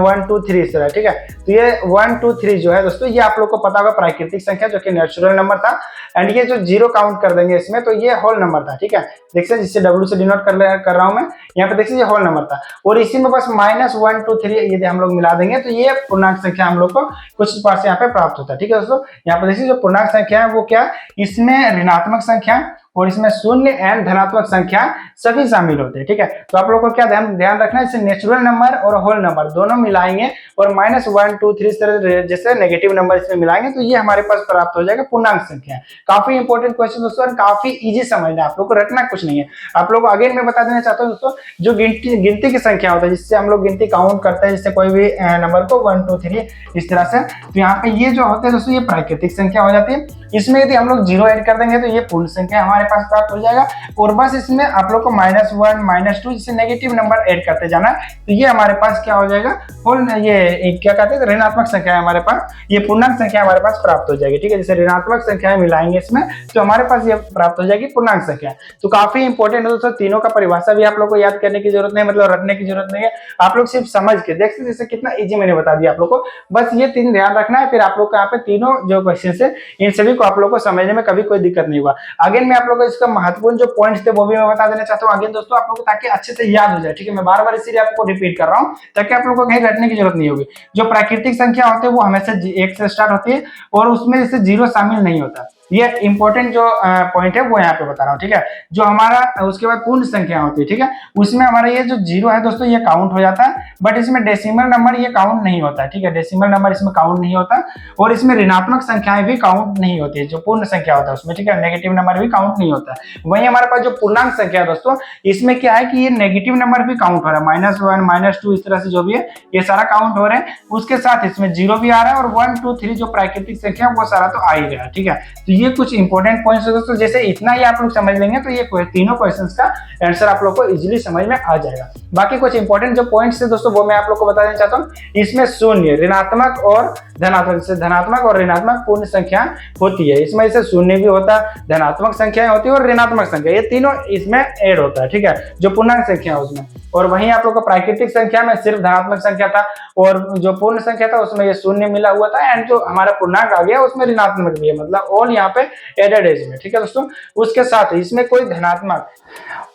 1 2 3 इस तरह, ठीक है। तो ये 1 2 3 जो है दोस्तों, ये आप लोग को पता होगा प्राकृतिक संख्या जो कि नेचुरल नंबर था। एंड ये जो 0 काउंट कर देंगे इसमें, तो ये होल नंबर था, ठीक है। देखिए जिससे W से डिनोट कर रहा हूं मैं, यहाँ पे देखिए ये होल नंबर था। और इसी में बस -1 2 3 यदि हम लोग मिला देंगे तो ये पूर्णांक संख्या हम लोग को कुछ पास से यहाँ पे प्राप्त होता है, ठीक है दोस्तों। यहाँ पे देखिए जो पूर्णांक संख्या है वो क्या, इसमें ऋणात्मक संख्या और इसमें शून्य एंड धनात्मक संख्या सभी शामिल होते हैं, ठीक है। तो आप लोगों को क्या ध्यान रखना है, इसे नेचुरल नंबर और होल नंबर दोनों मिलाएंगे और -1 2 3 इस तरह जैसे नेगेटिव नंबर इसमें मिलाएंगे तो ये हमारे पास प्राप्त हो जाएगा पूर्णांक संख्या। काफी इंपॉर्टेंट क्वेश्चन दोस्तों, काफी इजी समझना है, आप लोग को रटना कुछ नहीं है। आप लोग अगेन मैं बता देना चाहता हूँ दोस्तों, जो गिनती की संख्या होता है जिससे हम लोग गिनती काउंट करते हैं, जिससे कोई भी नंबर को 1 2 3 इस तरह से, तो यहाँ पे ये जो होते हैं दोस्तों, ये प्राकृतिक संख्या हो जाती है। इसमें यदि हम लोग 0 ऐड कर देंगे तो ये पूर्ण संख्या हमारे पास प्राप्त हो जाएगा। और बस इसमें आप लोग को -1 -2 जिससे नेगेटिव नंबर ऐड करते जाना है, तो ये हमारे पास क्या हो जाएगा, होल ये क्या कहते हैं ऋणात्मक संख्या है हमारे पास, ये पूर्णांक संख्या हमारे पास प्राप्त हो जाएगी, ठीक है। जैसे ऋणात्मक संख्याएं मिलाएंगे इसमें तो हमारे पास ये प्राप्त हो जाएगी पूर्णांक संख्या। तो काफी इंपॉर्टेंट है दोस्तों, तीनों का परिभाषा भी आप लोग को याद करने की जरूरत नहीं, मतलब रटने की जरूरत नहीं है। आप लोग सिर्फ समझ के देख सकते जैसे कितना इजी मैंने बता दिया आप लोग को, बस ये 3 ध्यान रखना है। फिर आप लोग को यहाँ पे तीनों जो क्वेश्चन है इन सभी को आप लोग को समझने में कभी कोई दिक्कत नहीं हुआ। आगे मैं आप लोग को इसका महत्वपूर्ण जो पॉइंट्स थे वो भी मैं बता देना चाहता हूँ आगे दोस्तों आप लोग को, ताकि अच्छे से याद हो जाए, ठीक है। मैं बार बार इसीलिए आपको रिपीट कर रहा हूँ ताकि आप लोग को कहीं रटने की जरूरत नहीं होगी। जो प्राकृतिक संख्या होती है वो हमेशा 1 से स्टार्ट होती है और उसमें जैसे 0 शामिल नहीं होता। ये इंपॉर्टेंट जो पॉइंट है वो यहाँ पे बता रहा हूँ, ठीक है। जो हमारा उसके बाद पूर्ण संख्या होती है, ठीक है, उसमें हमारा ये जो 0 है दोस्तों ये काउंट हो जाता है, बट इसमें डेसिमल नंबर ये काउंट नहीं होता है, ठीक है। डेसिमल नंबर इसमें काउंट नहीं होता और इसमें ऋणात्मक संख्याएं भी काउंट नहीं होती है, जो पूर्ण संख्या होता है उसमें, ठीक है। नेगेटिव नंबर भी काउंट नहीं होता है। वहीं हमारे पास जो पूर्णांक संख्या है दोस्तों, इसमें क्या है कि ये नेगेटिव नंबर भी काउंट हो रहा है, -1 -2 इस तरह से जो भी है ये सारा काउंट हो रहा है। उसके साथ इसमें 0 भी आ रहा है और 1 2 3 जो प्राकृतिक संख्या वो सारा तो आ ही रहा है, ठीक है। तो ये कुछ इंपॉर्टेंट पॉइंट्स दोस्तों, जैसे इतना ही आप लोग समझ लेंगे तो ये तीनों क्वेश्चंस का आंसर आप लोग को इजीली समझ में आ जाएगा। बाकी कुछ इंपॉर्टेंट जो पॉइंट्स है दोस्तों वो मैं आप लोग को बता देना चाहता हूँ। इसमें शून्य, ऋणात्मक और धनात्मक, से धनात्मक और ऋणात्मक पूर्ण संख्या होती है। इसमें जैसे शून्य भी होता है, धनात्मक संख्याएं होती है और ऋणात्मक संख्या, ये तीनों इसमें ऐड होता है, ठीक है, जो पूर्णांक संख्या है उसमें। और वहीं आप लोग को प्राकृतिक संख्या में सिर्फ धनात्मक संख्या था और जो पूर्ण संख्या था उसमें ये शून्य मिला हुआ था, एंड जो हमारा पूर्णांक आ गया उसमें ऋणात्मक भी है, मतलब ऑल यहाँ पे एडेड है इसमें, ठीक है दोस्तों। उसके साथ इसमें कोई धनात्मक,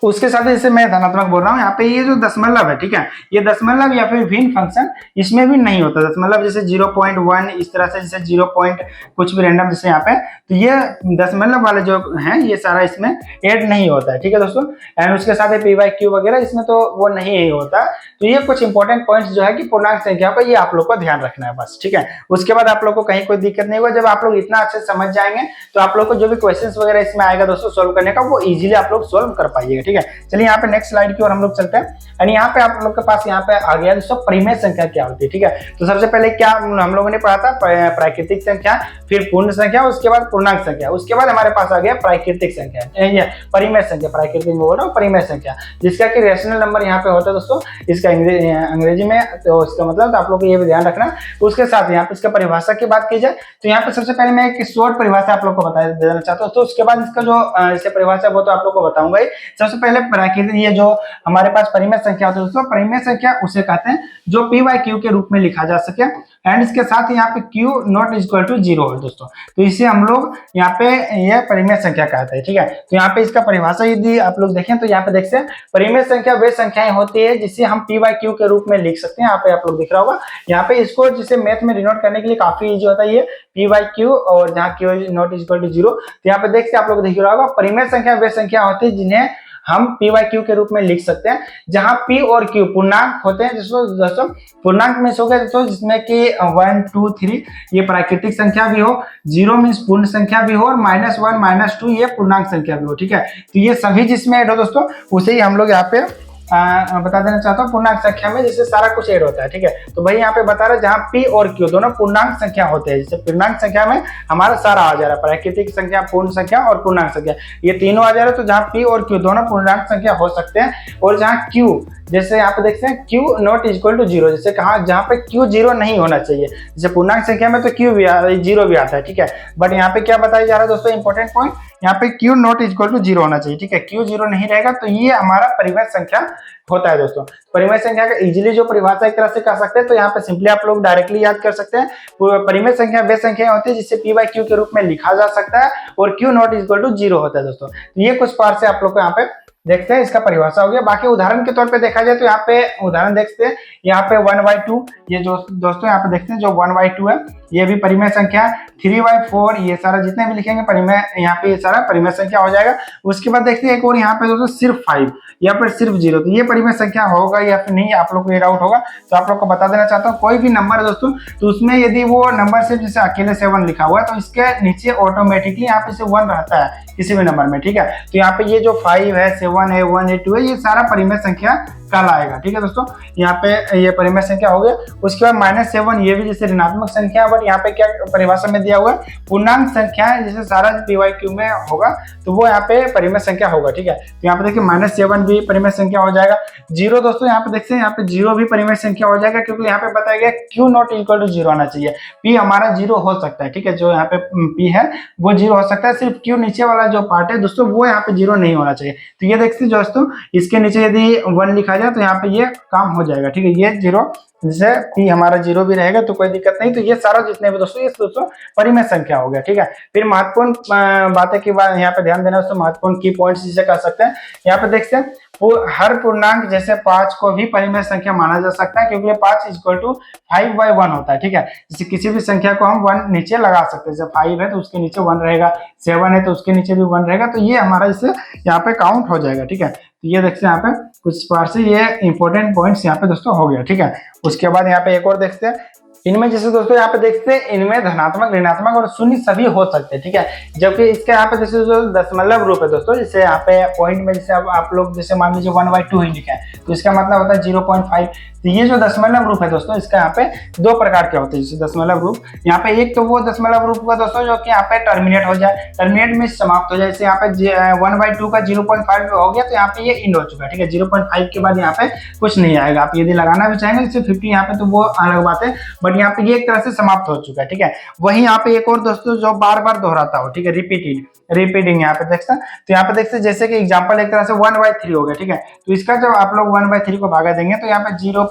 उसके साथ जैसे मैं धनात्मक बोल रहा हूँ यहाँ पे ये जो दशमलव है, ठीक है, ये दशमलव या फिर भिन्न फंक्शन इसमें भी नहीं होता। दशमलव जैसे 0.1 इस तरह से, जैसे 0. कुछ भी रैंडम जैसे यहाँ पे, तो ये दशमलव वाले जो है ये सारा इसमें ऐड नहीं होता है, ठीक है दोस्तों। एंड उसके साथ PQ वगैरह इसमें तो वो नहीं होता। तो ये कुछ इंपॉर्टेंट पॉइंट्स जो है कि पूर्णांक संख्या का ये आप लोग को ध्यान रखना है बस, ठीक है। उसके बाद आप लोग को कहीं कोई दिक्कत नहीं होगा। जब आप लोग इतना अच्छे समझ जाएंगे तो आप लोग को जो भी क्वेश्चंस वगैरह इसमें आएगा दोस्तों सोल्व करने का, वो इजीली आप लोग सोल्व कर पाइएगा, ठीक है। चलिए यहाँ पे नेक्स्ट स्लाइड की ओर हम लोग चलते हैं। एंड यहाँ पे आप लोग के पास यहाँ पे आ गया दोस्तों परिमेय संख्या क्या होती है, ठीक है। तो सबसे पहले क्या हम लोगों ने पढ़ा था, प्राकृतिक संख्या, फिर पूर्ण संख्या, उसके बाद पूर्णांक संख्या, उसके बाद हमारे पास आ गया प्राकृतिक संख्या, परिमेय संख्या, प्राकृतिक में बोल रहा हूँ परिमेय संख्या, जिसका कि रेशनल नंबर यहाँ पे होता है दोस्तों, इसका अंग्रेजी में। तो इसका मतलब आप लोग को ये भी ध्यान रखना। उसके साथ यहाँ पे इसका परिभाषा की बात की जाए तो यहाँ पे सबसे पहले मैं एक शॉर्ट परिभाषा आप लोग को बता देना चाहता हूँ। तो उसके बाद इसका जो इससे परिभाषा वो तो आप लोग को बताऊंगा ही। सबसे पहले प्राकृतिक, ये जो हमारे पास परिमेय संख्या होती है दोस्तों, परिमेय संख्या उसे कहते हैं जो पी बाई क्यू के रूप में लिखा जा सके, एंड इसके साथ यहाँ पे क्यू नॉट इक्वल टू 0 है दोस्तों। तो इसे हम लोग यहाँ पे ये परिमेय संख्या कहते हैं, ठीक है। तो यहाँ पे इसका परिभाषा यदि आप लोग देखें तो यहाँ पे देखते हैं परिमेय संख्या वे संख्याएं होती है जिसे हम पी बाई क्यू के रूप में लिख सकते हैं। यहाँ पे आप लोग दिख रहा होगा, यहाँ पे इसको जिसे मैथ में डिनोट करने के लिए काफी इजी होता है ये पी बाई क्यू, और जहाँ क्यू नॉट इक्वल टू 0। तो यहाँ पे देखते हैं आप लोग दिख रहा होगा, परिमेय संख्या वे संख्या होती है जिन्हें हम पी वाई क्यू के रूप में लिख सकते हैं, जहां पी और क्यू पूर्णांक होते हैं। दोस्तों पूर्णांक में हो गया दोस्तों जिसमें कि 1 2 3 ये प्राकृतिक संख्या भी हो, 0 मीन्स पूर्ण संख्या भी हो, और -1 -2 ये पूर्णांक संख्या भी हो, ठीक है। तो ये सभी जिसमें ऐड हो दोस्तों उसे ही हम लोग यहाँ पे बता देना चाहता हूँ पूर्णांक संख्या में, जिससे सारा कुछ ऐड होता है, ठीक है। तो भाई यहाँ पे बता रहे जहाँ पी और क्यू दोनों पूर्णांक संख्या होते हैं, जैसे पूर्णांक संख्या में हमारा सारा आ जा रहा है, प्राकृतिक संख्या, पूर्ण संख्या और पूर्णांक संख्या, ये तीनों आ जा रहे हैं। तो जहाँ पी और क्यू दोनों पूर्णांक संख्या हो सकते हैं, और जहाँ क्यू, जैसे यहाँ पे देखते हैं क्यू नॉट इक्वल टू 0, जैसे कहा जहाँ पे क्यू 0 नहीं होना चाहिए, जैसे पूर्णांक संख्या में तो क्यू भी 0 भी आता है, ठीक है। बट यहाँ पे क्या बताया जा रहा है दोस्तों, इंपॉर्टेंट पॉइंट, यहाँ पे क्यू नॉट इक्वल टू 0 होना चाहिए, ठीक है। क्यू 0 नहीं रहेगा तो ये हमारा परिमेय संख्या होता है दोस्तों। परिमेय संख्या का इजीली जो परिभाषा एक तरह से कर सकते हैं, तो यहाँ पे सिंपली आप लोग डायरेक्टली याद कर सकते हैं, परिमेय संख्या वे संख्या होती है जिससे पी बाई क्यू के रूप में लिखा जा सकता है, और क्यू नॉट इक्वल टू 0 होता है दोस्तों। तो ये कुछ पार्ट से आप लोग को यहाँ पे देखते हैं, इसका परिभाषा हो गया। बाकी उदाहरण के तौर पे देखा जाए तो यहाँ पे उदाहरण देखते हैं, यहाँ पे 1/2, ये जो दोस्तों यहाँ पे देखते हैं जो 1/2 है ये भी परिमेय संख्या, 3/4 ये सारा जितने भी लिखेंगे परिमेय, यहाँ पे ये सारा परिमेय संख्या हो जाएगा। उसके बाद देखते हैं एक और यहाँ पे दोस्तों सिर्फ 5, यहाँ पर सिर्फ 0, तो ये परिमेय संख्या होगा या फिर नहीं, आप लोग को ये डाउट होगा, तो आप लोग को बता देना चाहता हूँ। कोई भी नंबर है दोस्तों, तो उसमें यदि वो नंबर सिर्फ जैसे अकेले 7 लिखा हुआ है तो इसके नीचे ऑटोमेटिकली यहाँ पे से 1 रहता है किसी भी नंबर में, ठीक है। तो यहाँ पे ये जो 5 है, 7 है, 1 है, 2 है, ये सारा परिमेय संख्या कहलाएगा, ठीक है दोस्तों। यहाँ पे ये परिमेय संख्या हो गया। उसके बाद -7 ये भी जैसे ऋणात्मक संख्या, बट यहाँ पे क्या परिभाषा में दिया हुआ है, पूर्णांक संख्या है, जैसे सारा पी वाई क्यू में होगा तो वो यहाँ पे परिमेय संख्या होगा, ठीक है। तो यहाँ पे देखिए -7 भी परिमेय संख्या हो जाएगा। 0 दोस्तों यहाँ पे देखते हैं, यहाँ पे 0 भी परिमेय संख्या हो जाएगा, क्योंकि यहाँ पे बताया गया क्यू नॉट इक्वल टू 0 आना चाहिए। पी हमारा 0 हो सकता है, ठीक है, जो यहाँ पे पी है वो 0 हो सकता है, सिर्फ क्यू नीचे वाला जो पार्ट है दोस्तों वो यहाँ पे 0 नहीं होना चाहिए। तो ये देखते हैं दोस्तों, इसके नीचे यदि 1 लिखा जाए तो यहाँ पे ये काम हो जाएगा, ठीक है। ये 0 जैसे पी हमारा 0 भी रहेगा तो कोई दिक्कत नहीं। तो ये सारा जितने भी दोस्तों ये दोस्तों परिमेय संख्या हो गया, ठीक है। फिर महत्वपूर्ण बातें की बात यहाँ पे ध्यान देना दोस्तों, महत्वपूर्ण की पॉइंट्स जिसे कह सकते हैं। यहाँ पे देखते हैं हर पूर्णांक जैसे 5 को भी परिमेय संख्या माना जा सकता है, क्योंकि 5 इक्वल टू 5/1 होता है, ठीक है। जैसे किसी भी संख्या को हम 1 नीचे लगा सकते हैं, जैसे 5 है तो उसके नीचे 1 रहेगा, 7 है तो उसके नीचे भी 1 रहेगा, तो ये हमारा इससे यहाँ पे काउंट हो जाएगा, ठीक है। तो ये देखते हैं यहाँ पे कुछ पार्ट से ये इंपॉर्टेंट पॉइंट्स यहाँ पे दोस्तों हो गया, ठीक है। उसके बाद यहाँ पे एक और देखते हैं, इनमें जैसे दोस्तों यहाँ पे देखते हैं इनमें धनात्मक, ऋणात्मक और शून्य सभी हो सकते हैं, ठीक है। जबकि इसके यहाँ पे जैसे जो दशमलव रूप है दोस्तों, जैसे यहाँ पे पॉइंट में जैसे आप लोग जैसे मान लीजिए 1/2 ही लिखा है तो इसका मतलब होता है 0.5। तो ये जो दशमलव रूप है दोस्तों, इसका यहाँ पे 2 प्रकार के होते हैं जैसे दशमलव रूप। यहाँ पे एक तो वो दशमलव रूप का दोस्तों जो कि यहाँ पे टर्मिनेट हो जाए, टर्मिनेट में समाप्त हो जाए, जैसे यहाँ पे 1/2 का 0.5 हो गया तो यहाँ पे ये इंड हो चुका है, ठीक है। 0.5 के बाद यहाँ पे कुछ नहीं आएगा। आप यदि लगाना भी चाहेंगे जैसे 50 यहाँ पे तो वो अलग बात है, बट यहाँ पे ये एक तरह से समाप्त हो चुका है, ठीक है। वही यहाँ पे एक और दोस्तों जो बार बार दोहराता हो, ठीक है, रिपीटिंग यहाँ पे देखते हैं। तो यहाँ पे देखते हैं जैसे कि एग्जांपल एक तरह से 1/3 हो गया, ठीक है। तो इसका जब आप लोग 1/3 को भागा देंगे तो यहाँ पे 0.3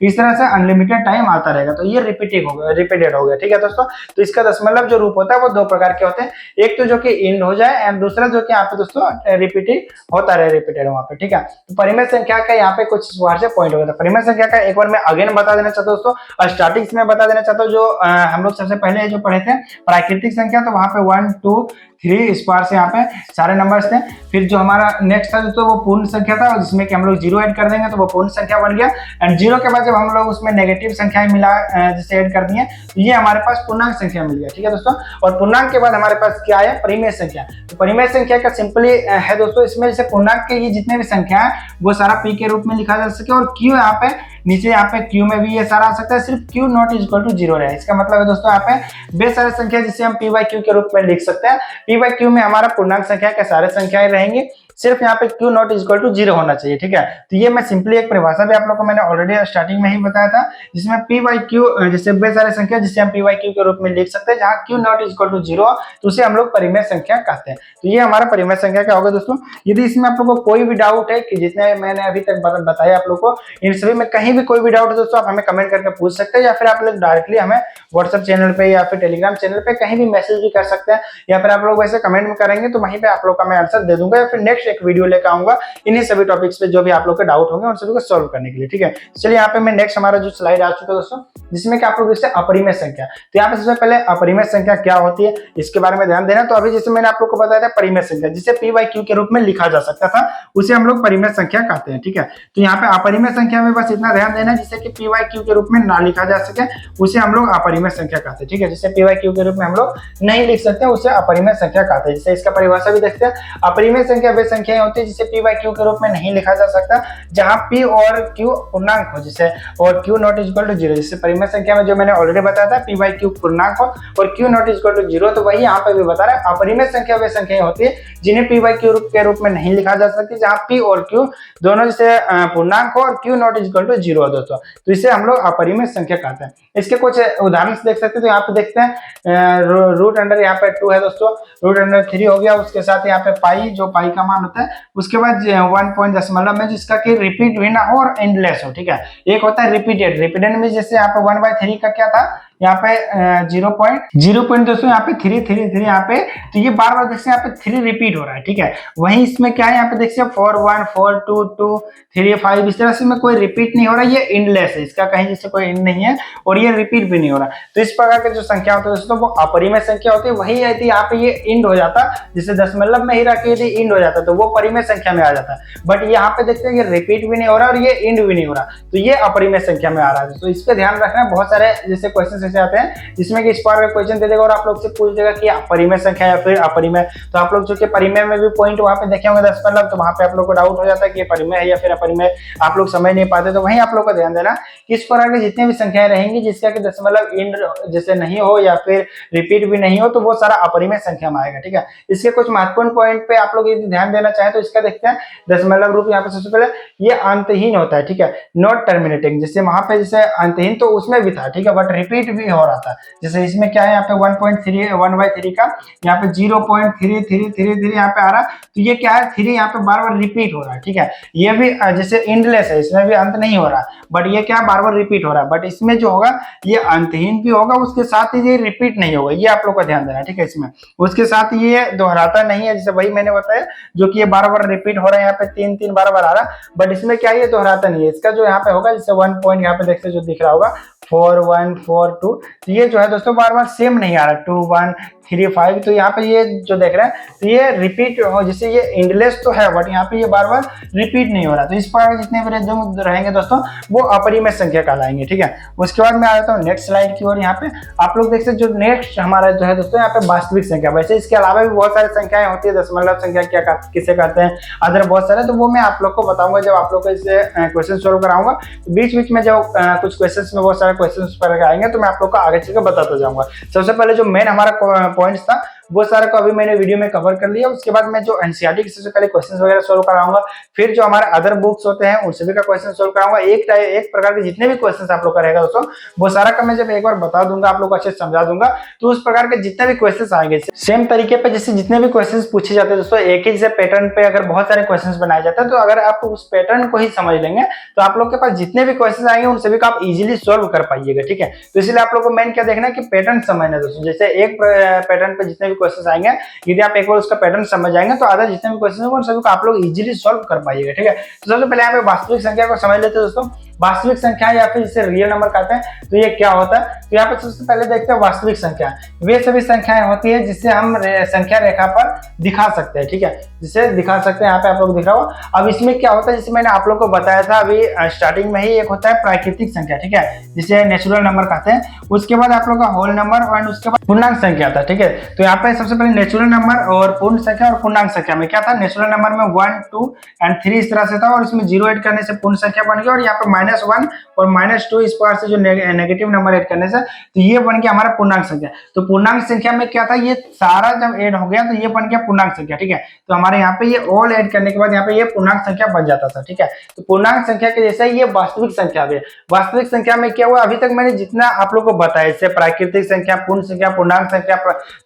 इस तरह से अनलिमिटेड टाइम आता रहेगा, तो ये रिपीटेड हो गया, ठीक है दोस्तों। तो इसका दशमलव जो रूप होता है वो 2 प्रकार के होते हैं, एक तो जो कि इंड हो जाए एंड दूसरा जो कि यहाँ पे दोस्तों रिपीटेड होता रहे, वहाँ पे, ठीक है। तो परिमेय संख्या का यहाँ पे कुछ बार से पॉइंट हो गया था। परिमेय संख्या का एक बार मैं अगेन बता देना चाहता हूँ दोस्तों। और स्टार्टिंग में बता देना चाहता हूँ जो हम लोग सबसे पहले जो पढ़े थे प्राकृतिक संख्या, तो वहां पे 1 2 3 इस बार से यहाँ पे सारे नंबर्स थे। फिर जो हमारा नेक्स्ट था दोस्तों वो पूर्ण संख्या था, जिसमें कि हम लोग जीरो ऐड कर देंगे तो वो पूर्ण संख्या बन गया। एंड जीरो के बाद जब हम लोग उसमें नेगेटिव संख्याएं मिला जैसे ऐड कर दिए तो ये हमारे पास पूर्णांक संख्या मिल गया, ठीक है दोस्तों। और पूर्णांक के बाद हमारे पास क्या है, परिमेय संख्या। तो परिमेय संख्या का सिंपली है दोस्तों, इसमें जैसे पूर्णांक के ये जितने भी संख्या है वो सारा पी के रूप में लिखा जा सके, और क्यू यहाँ पे नीचे यहाँ पे क्यू में भी ये सारा आ सकता है, सिर्फ Q not equal to zero रहे। इसका मतलब है दोस्तों यहाँ पे बेस सारे संख्या जिसे हम पी बाई क्यू के रूप में लिख सकते हैं। पी बाई क्यू में हमारा पूर्णांक संख्या के सारे संख्याएं रहेंगी, सिर्फ यहाँ पे Q not equal to zero होना चाहिए, ठीक है। तो ये मैं सिंपली एक परिभाषा भी आप लोगों को मैंने ऑलरेडी स्टार्टिंग में ही बताया था, जिसमें पी बाई क्यू जैसे बेस सारे संख्या जिसे हम पी बाई क्यू के रूप में लिख सकते हैं, जहाँ Q not equal to zero तो उसे हम लोग परिमेय संख्या कहते हैं। तो ये हमारा परिमेय संख्या क्या होगा दोस्तों। यदि इसमें आप लोगों को कोई भी डाउट है कि जितने मैंने अभी तक बताया आप लोग को, इन सभी में कहीं भी कोई भी डाउट है दोस्तों आप हमें कमेंट करके पूछ सकते हैं, या फिर आप लोग डायरेक्टली हमें व्हाट्सएप चैनल पे या फिर टेलीग्राम चैनल पे कहीं भी मैसेज भी कर सकते हैं, या फिर आप लोग वैसे कमेंट में करेंगे तो वहीं पे आप लोग का मैं आंसर दे दूंगा, या फिर नेक्स्ट एक वीडियो लेकर आऊंगा इन्हीं सभी टॉपिक्स पे जो भी आप लोग के डाउट होंगे उन सभी को सॉल्व करने के लिए, ठीक है। चलिए यहाँ पे मैं नेक्स्ट हमारा जो स्लाइड आ चुका है दोस्तों, जिसमें कि आप लोग जैसे अपरिमेय संख्या। तो यहाँ पे सबसे पहले अपरिमेय संख्या क्या होती है इसके बारे में ध्यान देना। तो अभी जैसे मैंने आप लोग को बताया था परिमेय संख्या जिसे पी बाई क्यू के रूप में लिखा जा सकता था, उसे हम लोग परिमेय संख्या कहते हैं, ठीक है। तो यहाँ पे अपरिमेय संख्या में बस इतना ध्यान देना जिसे कि पी बाई क्यू के रूप में ना लिखा जा सके उसे हम लोग अपरिमेय संख्या कहते हैं, ठीक है। जिसे पी बाई क्यू के रूप में हम लोग नहीं लिख सकते उसे अपरिमेय संख्या कहते हैं। जैसे इसका परिभाषा भी देखते हैं, अपरिमेय संख्या वे संख्याएं होती है जिसे पी बाई क्यू के रूप में नहीं लिखा जा सकता, जहां पी और क्यू पूर्णांक हो, जिसे और Q not equal to zero. जिससे परिमेय संख्या में जो मैंने ऑलरेडी बताया था पी बाई क्यू पूर्णांक हो और Q not equal to zero, तो वही यहाँ पे भी बता रहा है अपरिमेय संख्या वे संख्याएं होती है जिन्हें पी बाई क्यू के रूप में नहीं लिखा जा सकती, जहां पी और क्यू दोनों जैसे पूर्णांक हो और Q not equal to zero दोस्तों, तो इसे हम लोग अपरिमेय संख्या कहते हैं। इसके कुछ उदाहरण देख सकते हैं, तो यहाँ पे देखते हैं रूट अंडर यहाँ पे 2 है दोस्तों, रूट अंडर 3 हो गया, उसके साथ यहाँ पे पाई जो पाई का मान होता है, उसके बाद 1 पॉइंट दशमलव में जिसका कि रिपीट भी ना हो और एंडलेस हो, ठीक है। एक होता है रिपीटेड, रिपीटेड में जैसे यहाँ पे 1/3 का क्या था, यहाँ पे 0.0 दोस्तों यहाँ पे 3 यहाँ पे, तो ये बार बार देखिए यहाँ पे 3 रिपीट हो रहा है, ठीक है। वहीं इसमें क्या है यहाँ पे देखिए 4 1 4 2 2 3 5 इस तरह से में कोई रिपीट नहीं हो रहा, ये एंडलेस है, इसका कहीं जैसे कोई एंड नहीं है और ये रिपीट भी नहीं हो रहा। तो इस प्रकार के जो संख्या होती है दोस्तों वो अपरिमेय संख्या होती है। वही यदि यहाँ पे ये एंड हो जाता, जैसे दशमलव में ही रख के यदि एंड हो जाता तो वो परिमेय संख्या में आ जाता, बट यहाँ पे देखते हैं ये रिपीट भी नहीं हो रहा और ये एंड भी नहीं हो रहा, तो ये अपरिमेय संख्या में आ रहा है। तो इस पे ध्यान रखना, बहुत सारे जैसे क्वेश्चन ऐसे आते हैं जिसमें कि इस बार का क्वेश्चन दे देगा और आप लोग से पूछ देगा कि परिमेय संख्या या फिर अपरिमेय, तो आप लोग जो कि परिमेय में भी पॉइंट वहां पे देखे होंगे दशमलव, तो वहां पे आप लोग को डाउट हो जाता है कि ये परिमेय है या फिर अपरिमेय, आप लोग समझ नहीं पाते। तो वहीं आप लोग को ध्यान देना कि इस प्रकार की जितनी भी संख्याएं रहेंगी जिसका कि दशमलव एंड जैसे नहीं हो या फिर रिपीट भी नहीं हो, तो वो सारा अपरिमेय संख्या में आएगा, ठीक है। इसके कुछ महत्वपूर्ण पॉइंट पे आप लोग यदि ध्यान देना चाहे तो इसका देखते हैं दशमलव रूप यहाँ पे सबसे पहले ये अंतहीन होता है, ठीक है, नॉट टर्मिनेटिंग, जैसे वहां पे जैसे अंतहीन तो उसमें भी था, ठीक है, बट रिपीट भी हो रहा था। जैसे इसमें क्या है यहाँ पे 1.3 1/3 का यहाँ पे 0.3333 यहाँ पे आ रहा, तो ये क्या है 3 यहाँ पे बार बार रिपीट हो रहा है, ठीक है। ये भी जैसे एंडलेस है, इसमें भी अंत नहीं हो रहा, बट ये क्या बार बार रिपीट हो रहा है, बट इसमें जो होगा ये अंतहीन भी होगा, उसके साथ ही ये रिपीट नहीं होगा, ये आप लोग को ध्यान देना, ठीक है। इसमें उसके साथ ये दोहराता नहीं है, जैसे वही मैंने बताया जो कि ये बार बार रिपीट हो रहा है, यहाँ पे 3 बार बार आ रहा, बट इसमें क्या ये दोहराता नहीं है। इसका जो यहाँ पे होगा जैसे 1 पॉइंट यहाँ पे देखते जो दिख रहा होगा 4 1 4 2, तो ये जो है दोस्तों बार बार सेम नहीं आ रहा 2 1 3 5, तो यहाँ पे ये जो देख रहे हैं तो ये रिपीट हो, जैसे ये एंडलेस तो है बट यहाँ पे ये बार बार रिपीट नहीं हो रहा। तो इस प्रकार जितने भी जो रहेंगे दोस्तों वो अपरिमेय संख्या कहलाएंगे, ठीक है। उसके बाद मैं आ जाता हूँ नेक्स्ट स्लाइड की ओर। यहाँ पे आप लोग देख सकते जो नेक्स्ट हमारा जो है दोस्तों यहाँ पे वास्तविक संख्या, वैसे इसके अलावा भी बहुत सारी संख्याएं होती है, दशमलव संख्या क्या किसे कहते हैं, अदर बहुत सारे, तो वो मैं आप लोग को बताऊंगा जब आप लोग को इसे क्वेश्चन सोल्व कराऊंगा। तो बीच बीच में जब कुछ क्वेश्चन में बहुत सारे क्वेश्चन पर आएंगे तो मैं आप लोग को आगे चलकर बताता जाऊंगा। सबसे पहले जो मेन हमारा पॉइंट्स था वो सारा को अभी मैंने वीडियो में कवर कर लिया। उसके बाद मैं जो एनसीईआरटी के सबसे पहले क्वेश्चंस वगैरह सोल्व कराऊंगा, फिर जो हमारे अदर बुक्स होते हैं उन सभी का क्वेश्चन सोल्व कराऊंगा। एक प्रकार के जितने भी क्वेश्चंस आप लोग का रहेगा दोस्तों वो सारा का मैं जब एक बार बता दूंगा, आप लोग को अच्छे से समझा दूंगा, तो उस प्रकार के जितने भी क्वेश्चंस आएंगे सेम तरीके पे जैसे जितने भी क्वेश्चंस पूछे जाते हैं दोस्तों, एक ही जैसे पैटर्न पे अगर बहुत सारे क्वेश्चंस बनाए जाते हैं, तो अगर आप उस पैटर्न को ही समझ लेंगे तो आप लोग के पास जितने भी क्वेश्चंस आएंगे उन सभी का आप इजीली सोल्व कर पाइएगा, ठीक है। तो इसलिए आप लोग को मेन क्या देखना है कि पैटर्न समझना दोस्तों। जैसे एक पैटर्न पे जितने भी क्वेश्चंस आएंगे, यदि आप एक बार उसका पैटर्न समझ जाएंगे तो आधा जितने भी क्वेश्चन है उन सभी को आप लोग इजीली सॉल्व कर पाइएगा, ठीक है। तो सबसे पहले यहाँ पे वास्तविक संख्या को समझ लेते हैं दोस्तों। वास्तविक संख्या या फिर जिसे रियल नंबर कहते हैं। तो ये क्या होता है, तो यहाँ पे सबसे पहले देखते हैं वास्तविक संख्या। वे सभी संख्याएं होती है जिसे हम संख्या रेखा पर दिखा सकते हैं, ठीक है, जिसे दिखा सकते हैं। यहाँ पे आप लोग दिख रहा होगा। अब इसमें क्या होता है, जैसे मैंने आप लोग को बताया था अभी स्टार्टिंग में ही, एक होता है प्राकृतिक संख्या, ठीक है, जिसे नेचुरल नंबर कहते हैं। उसके बाद आप लोग का होल नंबर और उसके बाद पूर्णांक संख्या था, ठीक है। तो यहाँ पे सबसे पहले नेचुरल नंबर और पूर्ण संख्या और पूर्णांक संख्या में क्या था, नेचुरल नंबर में 1, 2 एंड 3 इस तरह से था, और इसमें 0 ऐड करने से पूर्ण संख्या बन गया, और यहाँ पे -1 और -2 इस प्रकार से जो नेगेटिव नंबर ऐड करने से, तो ये बन गया हमारा पूर्णांक संख्या। तो पूर्णांक संख्या में क्या था, ये सारा जब ऐड हो गया तो ये बन गया पूर्णांक संख्या, ठीक है। तो हमारे यहाँ पे ये ऑल ऐड करने के बाद यहाँ पे ये पूर्णांक संख्या बन जाता था, ठीक है। तो पूर्णांक संख्या के जैसा ये वास्तविक संख्या भी है। वास्तविक संख्या में क्या हुआ, अभी तक मैंने जितना आप लोग को बताया, जैसे प्राकृतिक संख्या, पूर्ण संख्या, पूर्णांक संख्या,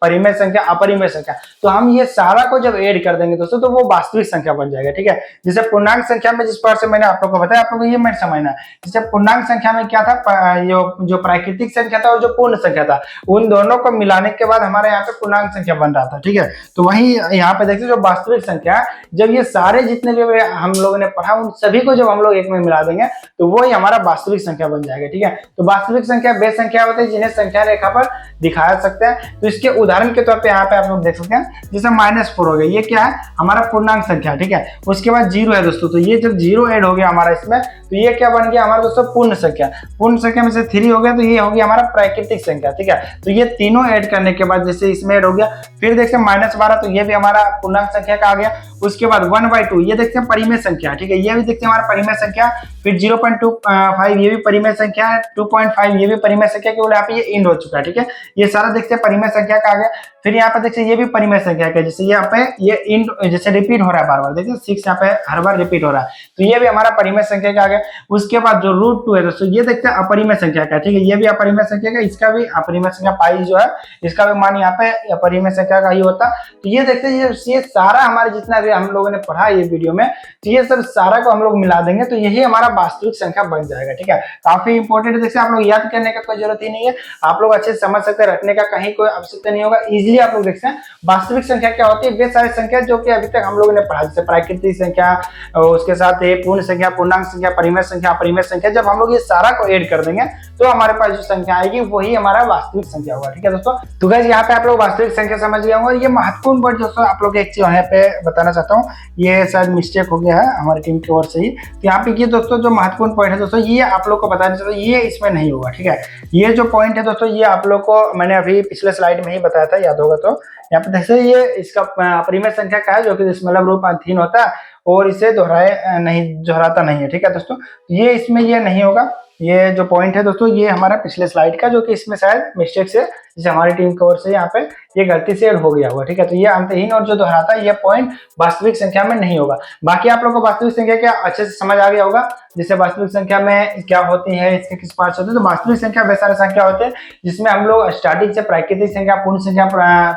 परिमेय संख्या, अपरिमेय संख्या, तो हम ये सारा को जब ऐड कर देंगे दोस्तों तो वो वास्तविक संख्या बन जाएगा, ठीक है। जैसे पूर्णांक संख्या में जिस प्रकार से मैंने आप लोग को बताया, आप लोग को ये मैं समझना है। जैसे पूर्णांक संख्या में क्या था, जो प्राकृतिक संख्या था और जो पूर्ण संख्या था, उन दोनों को मिलाने के बाद हमारे यहाँ पे पूर्णांक संख्या बन रहा था, ठीक है। तो वही यहाँ पे देखते जो वास्तविक संख्या, जब ये सारे जितने भी हम लोगों ने पढ़ा उन सभी को जब हम लोग एक में मिला देंगे तो वो ही हमारा वास्तविक संख्या बन जाएगा, ठीक है। तो वास्तविक संख्या वे संख्या होते हैं जिन्हें संख्या रेखा पर दिखाया सकते हैं। तो इसके उदाहरण के तौर पे यहाँ पे आप लोग देख सकते हैं, जैसे -4 हो गया, ये क्या है, हमारा पूर्णांक संख्या, ठीक है। उसके बाद 0 है दोस्तों, तो ये जब 0 ऐड हो गया हमारा इसमें, तो ये क्या बन गया हमारा दोस्तों, पूर्ण संख्या। पूर्ण संख्या में से 3 हो गया, तो ये हो गया हमारा प्राकृतिक संख्या, ठीक है। तो ये तीनों ऐड करने के बाद जैसे इसमें ऐड हो गया, फिर देखते हैं -12, तो ये भी हमारा पूर्णांक संख्या का आ गया। उसके बाद 1/2 ये देखते हैं परिमेय संख्या, ठीक है, ये भी देखते हैं हमारा परिमेय संख्या। फिर 0.25 ये भी परिमेय संख्या है, 2.5 ये भी परिमेय संख्या, केवल यहाँ पे ये इंड हो चुका है, ठीक है। ये सारा देखते हैं परिमेय संख्या का आ गया। फिर यहाँ पे देखते हैं ये भी परिमेय संख्या का, जैसे यहाँ पे ये इंड जैसे रिपीट हो रहा है बार बार, देखिए 6 यहाँ पे हर बार रिपीट हो रहा है, तो ये भी हमारा परिमेय संख्या का आ गया। उसके बाद जो √2 है दोस्तों, ये देखते हैं अपरिमेय संख्या का, ठीक है, ये भी अपरिमेय संख्या का, इसका भी अपरिमेय संख्या पाई जो है, इसका भी मान यहाँ पे अपरिमेय संख्या का ही होता। तो ये देखते हैं ये सारा हमारे जितना भी हम लोगों ने पढ़ा ये वीडियो में, तो ये सब सारा को हम लोग मिला देंगे तो यही हमारा वास्तविक संख्या बन जाएगा, ठीक है। काफी इंपॉर्टेंट है, जैसे आप लोग याद करने का कोई जरूरत ही नहीं है, आप लोग अच्छे से समझ सकते हैं, रटने का कहीं कोई आवश्यकता नहीं होगा, इजीली आप लोग देखते हैं। वास्तविक संख्या क्या होती है, वे सारी संख्या जो कि अभी तक हम लोगों ने पढ़ा, जैसे प्राकृतिक संख्या, उसके साथ पूर्ण संख्या, पूर्णांक संख्या, परिमेय संख्या, अपरिमेय संख्या, जब हम लोग ये सारा को ऐड कर देंगे तो हमारे पास जो संख्या आएगी वही हमारा वास्तविक संख्या होगा, ठीक है दोस्तों। तो गाइस यहाँ पे आप लोग वास्तविक संख्या समझ गए होंगे। ये महत्वपूर्ण वर्ड दोस्तों आप लोग एक चीज यहाँ पे बताना चाहता हूँ, ये शायद मिस्टेक हो गया है हमारी टीम की ओर से ही। तो यहाँ पे ये दोस्तों जो महत्वपूर्ण पॉइंट है दोस्तों, ये आप लोग को बताना चाहता हूँ, ये इसमें नहीं होगा, ठीक है। ये जो पॉइंट है दोस्तों, ये आप लोग को मैंने अभी पिछले स्लाइड में ही बताया था, याद होगा तो। यहाँ पे देखिए ये इसका अपरिमेय संख्या का है, जो कि दशमलव रूप अंतहीन होता है और इसे दोहराता नहीं है, ठीक है दोस्तों। ये इसमें ये नहीं होगा, ये जो पॉइंट है दोस्तों, ये हमारा पिछले स्लाइड का, जो कि इसमें शायद मिस्टेक से, जैसे हमारी टीम की ओर से यहाँ पे ये गलती से ऐड हो गया होगा, ठीक है। तो ये अंतहीन और जो दोहराता है, ये पॉइंट वास्तविक संख्या में नहीं होगा। बाकी आप लोग को वास्तविक संख्या क्या अच्छे से समझ आ गया होगा, जैसे वास्तविक संख्या में क्या होती है, इसके किस पार्ट होते हैं। तो वास्तविक संख्या वे सारे संख्या होते हैं जिसमें हम लोग स्टार्टिंग से प्राकृतिक संख्या, पूर्ण संख्या,